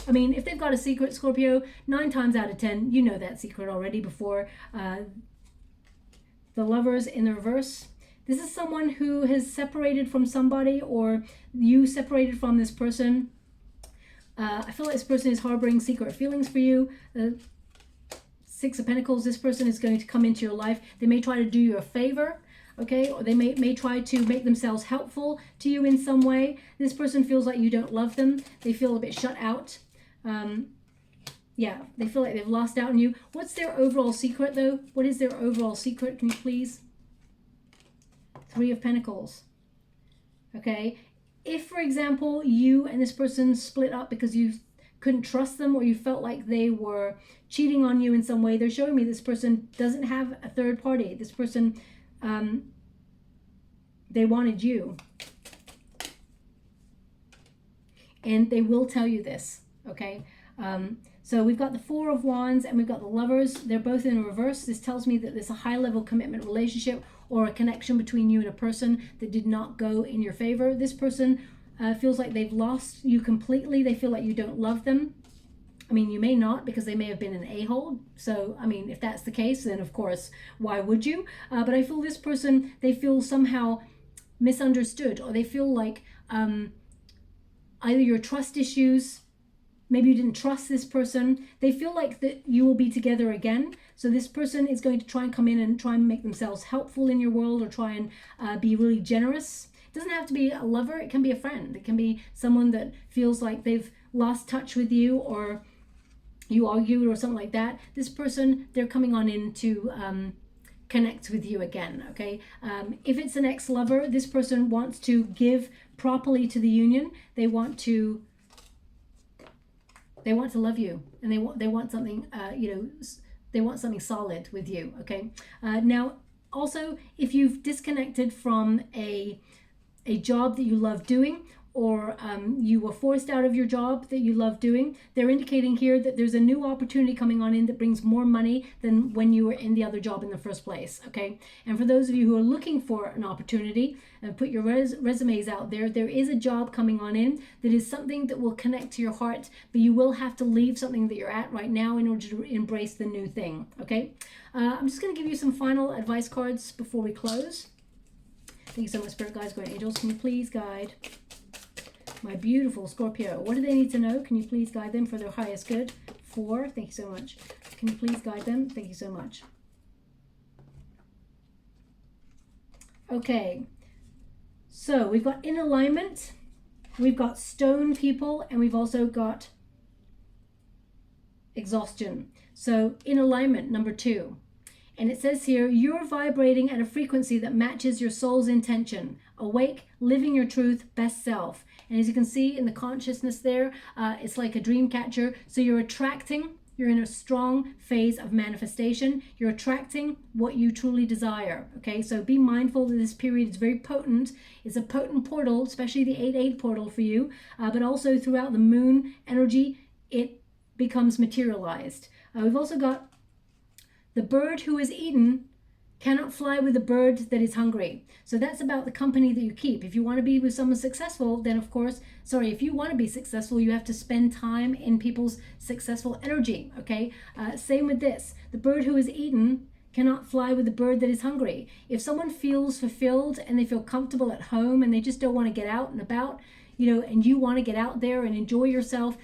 I mean, if they've got a secret, Scorpio, 9 times out of 10, you know that secret already before. The Lovers in the reverse. This is someone who has separated from somebody, or you separated from this person. I feel like this person is harboring secret feelings for you. Six of Pentacles, this person is going to come into your life. They may try to do you a favor, okay? Or they may try to make themselves helpful to you in some way. This person feels like you don't love them. They feel a bit shut out. Yeah, they feel like they've lost out on you. What's their overall secret though? What is their overall secret? Can you please? Three of Pentacles. Okay, if for example you and this person split up because you couldn't trust them, or you felt like they were cheating on you in some way, they're showing me this person doesn't have a third party. This person, they wanted you, and they will tell you this. Okay, so we've got the Four of Wands and we've got the Lovers. They're both in reverse. This tells me that there's a high level commitment relationship or a connection between you and a person that did not go in your favor. This person feels like they've lost you completely. They feel like you don't love them. I mean, you may not, because they may have been an a-hole. So, I mean, if that's the case, then of course, why would you? But I feel this person, they feel somehow misunderstood, or they feel like either your trust issues, maybe you didn't trust this person. They feel like that you will be together again. So this person is going to try and come in and try and make themselves helpful in your world, or try and be really generous. It doesn't have to be a lover. It can be a friend. It can be someone that feels like they've lost touch with you, or you argued or something like that. This person, they're coming on in to connect with you again, okay? If it's an ex-lover, this person wants to give properly to the union. They want to love you, and they want something, you know, they want something solid with you, okay? Now, also, if you've disconnected from a job that you love doing, or you were forced out of your job that you love doing, they're indicating here that there's a new opportunity coming on in that brings more money than when you were in the other job in the first place, okay? And for those of you who are looking for an opportunity, put your resumes out there. There is a job coming on in that is something that will connect to your heart, but you will have to leave something that you're at right now in order to embrace the new thing, okay? I'm just going to give you some final advice cards before we close. Thank you so much, Spirit Guides, Guardian Angels. Can you please guide my beautiful Scorpio? What do they need to know? Can you please guide them for their highest good? 4, thank you so much. Can you please guide them? Thank you so much. Okay, So we've got in alignment, we've got stone people, and we've also got exhaustion. So in alignment, number 2. And it says here, you're vibrating at a frequency that matches your soul's intention. Awake, living your truth, best self. And as you can see in the consciousness there, it's like a dream catcher. So you're attracting, you're in a strong phase of manifestation. You're attracting what you truly desire. Okay, so be mindful that this period is very potent. It's a potent portal, especially the 8-8 portal for you. But also throughout the moon energy, it becomes materialized. We've also got the bird who is eaten cannot fly with the bird that is hungry. So that's about the company that you keep. If you want to be with someone successful, then of course, if you want to be successful, you have to spend time in people's successful energy, okay? Same with this. The bird who is eaten cannot fly with the bird that is hungry. If someone feels fulfilled and they feel comfortable at home and they just don't want to get out and about, and you want to get out there and enjoy yourself,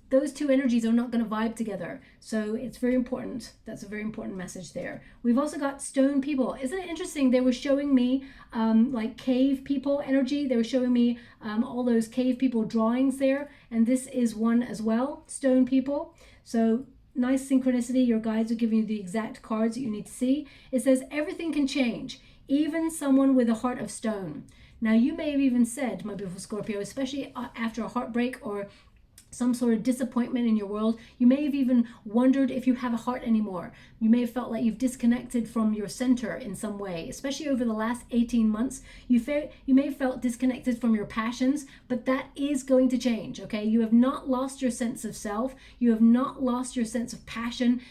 those two energies are not going to vibe together. So it's very important. That's a very important message there. We've also got stone people. Isn't it interesting? They were showing me like cave people energy. They were showing me all those cave people drawings there. And this is one as well, stone people. So nice synchronicity. Your guides are giving you the exact cards that you need to see. It says everything can change, even someone with a heart of stone. Now you may have even said, my beautiful Scorpio, especially after a heartbreak or some sort of disappointment in your world, you may have even wondered if you have a heart anymore. You may have felt like you've disconnected from your center in some way, especially over the last 18 months. You may have felt disconnected from your passions, but that is going to change, okay? You have not lost your sense of self. You have not lost your sense of passion.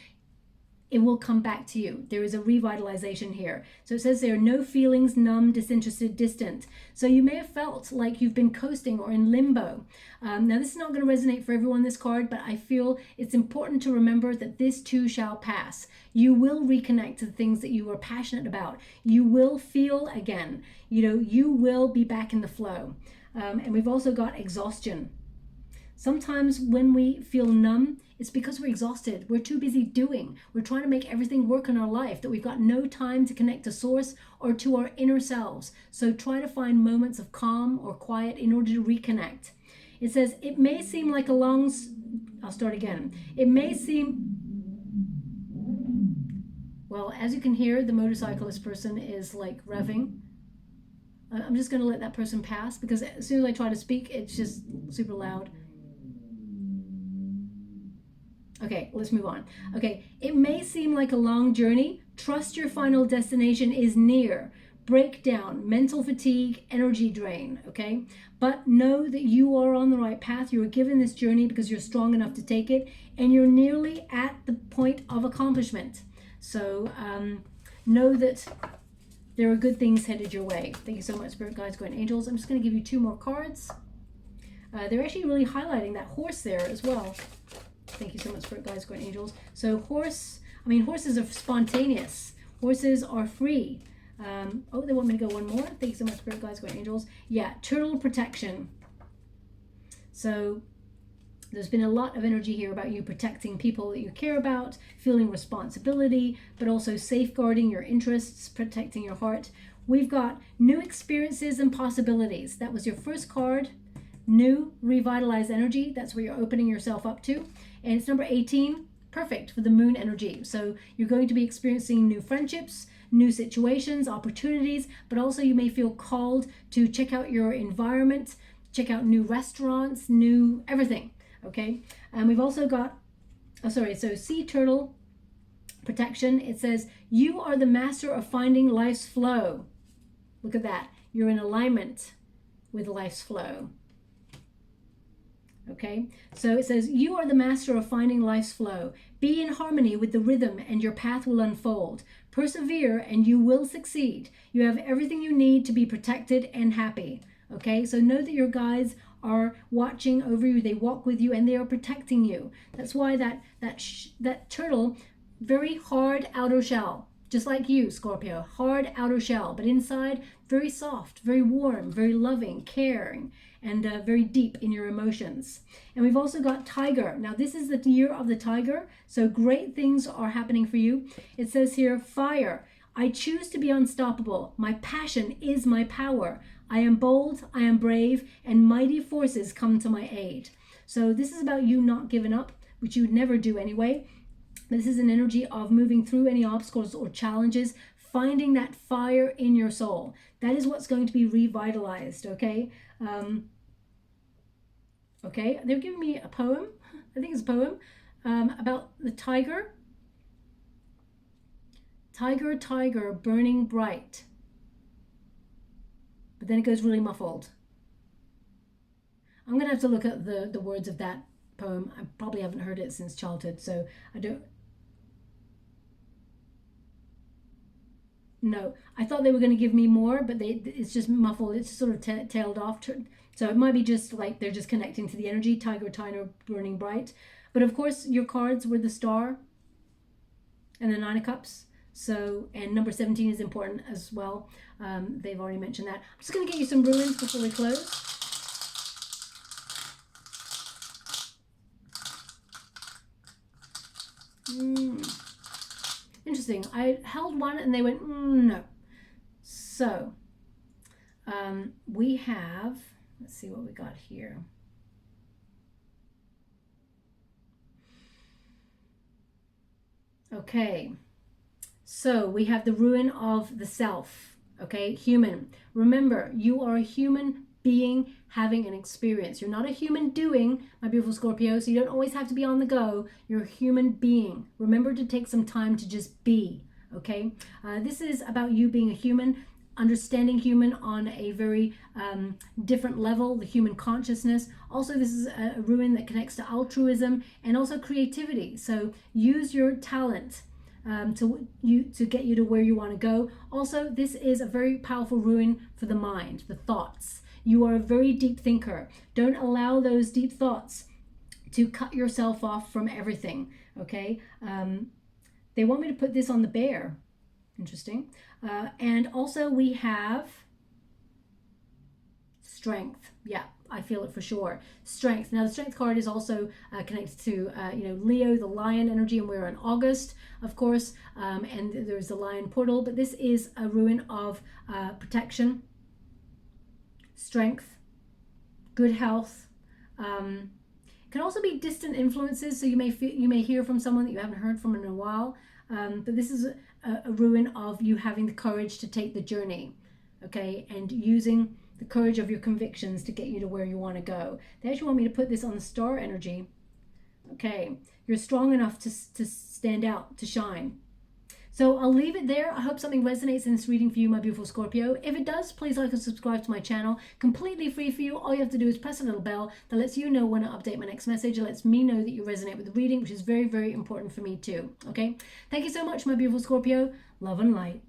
It will come back to you. There is a revitalization here. So it says there, no feelings, numb, disinterested, distant. So you may have felt like you've been coasting or in limbo. Now this is not going to resonate for everyone, this card, but I feel it's important to remember that this too shall pass. You will reconnect to the things that you were passionate about. You will feel again. You will be back in the flow. And we've also got exhaustion. Sometimes when we feel numb, it's because we're exhausted. We're too busy doing. We're trying to make everything work in our life that we've got no time to connect to source or to our inner selves. So try to find moments of calm or quiet in order to reconnect. It says, it may seem like a long... I'll start again. It may seem... Well, as you can hear, the motorcyclist person is like revving. I'm just going to let that person pass because as soon as I try to speak, it's just super loud. Okay, let's move on. Okay, it may seem like a long journey. Trust your final destination is near. Breakdown, mental fatigue, energy drain, okay? But know that you are on the right path. You are given this journey because you're strong enough to take it, and you're nearly at the point of accomplishment. So know that there are good things headed your way. Thank you so much, Spirit Guides, Guardian Angels. I'm just going to give you 2 more cards. They're actually really highlighting that horse there as well. Thank you so much, Spirit Guides, Guardian Angels. So horses are spontaneous. Horses are free. Oh, they want me to go one more. Thank you so much, Spirit Guides, Guardian Angels. Yeah, turtle protection. So there's been a lot of energy here about you protecting people that you care about, feeling responsibility, but also safeguarding your interests, protecting your heart. We've got new experiences and possibilities. That was your first card. New, revitalized energy. That's where you're opening yourself up to. And it's number 18, perfect for the moon energy. So you're going to be experiencing new friendships, new situations, opportunities, but also you may feel called to check out your environment, check out new restaurants, new everything, okay? And we've also got, so sea turtle protection. It says, you are the master of finding life's flow. Look at that. You're in alignment with life's flow. Okay, so it says, you are the master of finding life's flow. Be in harmony with the rhythm and your path will unfold. Persevere and you will succeed. You have everything you need to be protected and happy. Okay, so know that your guides are watching over you. They walk with you and they are protecting you. That's why that turtle, very hard outer shell, just like you, Scorpio, hard outer shell, but inside very soft, very warm, very loving, caring, and very deep in your emotions. And we've also got tiger. Now this is the year of the tiger, so great things are happening for you. It says here, fire. I choose to be unstoppable. My passion is my power. I am bold, I am brave, and mighty forces come to my aid. So this is about you not giving up, which you would never do anyway. This is an energy of moving through any obstacles or challenges, finding that fire in your soul. That is what's going to be revitalized, okay? Okay, they're giving me a poem. I think it's a poem about the tiger. Tiger, tiger, burning bright. But then it goes really muffled. I'm going to have to look at the words of that poem. I probably haven't heard it since childhood, so I don't... No, I thought they were going to give me more, but it's just muffled. It's sort of tailed off. So it might be just like they're just connecting to the energy. Tiger, tiger, burning bright. But of course, your cards were the Star and the Nine of Cups. So, and number 17 is important as well. They've already mentioned that. I'm just going to get you some ruins before we close. Interesting. I held one and they went, no. So, we have, let's see what we got here. Okay. So we have the ruin of the self, okay? Human. Remember, you are a human being having an experience. You're not a human doing, my beautiful Scorpio, so you don't always have to be on the go. You're a human being. Remember to take some time to just be, okay? This is about you being a human, understanding human on a very different level, the human consciousness. Also, this is a ruin that connects to altruism and also creativity. So use your talent to get you to where you want to go. Also, this is a very powerful ruin for the mind, the thoughts. You are a very deep thinker. Don't allow those deep thoughts to cut yourself off from everything, okay? They want me to put this on the bear. Interesting. And also we have strength. Yeah, I feel it for sure. Strength. Now the strength card is also connected to Leo, the lion energy, and we're in August, of course, and there's the lion portal, but this is a ruin of protection, strength, good health. Can also be distant influences, so you may hear from someone that you haven't heard from in a while, but this is a ruin of you having the courage to take the journey, okay, and using the courage of your convictions to get you to where you want to go. They actually want me to put this on the star energy. Okay, you're strong enough to stand out, to shine. So I'll leave it there. I hope something resonates in this reading for you, my beautiful Scorpio. If it does, please like and subscribe to my channel. Completely free for you. All you have to do is press a little bell that lets you know when I update my next message. It lets me know that you resonate with the reading, which is very, very important for me too. Okay? Thank you so much, my beautiful Scorpio. Love and light.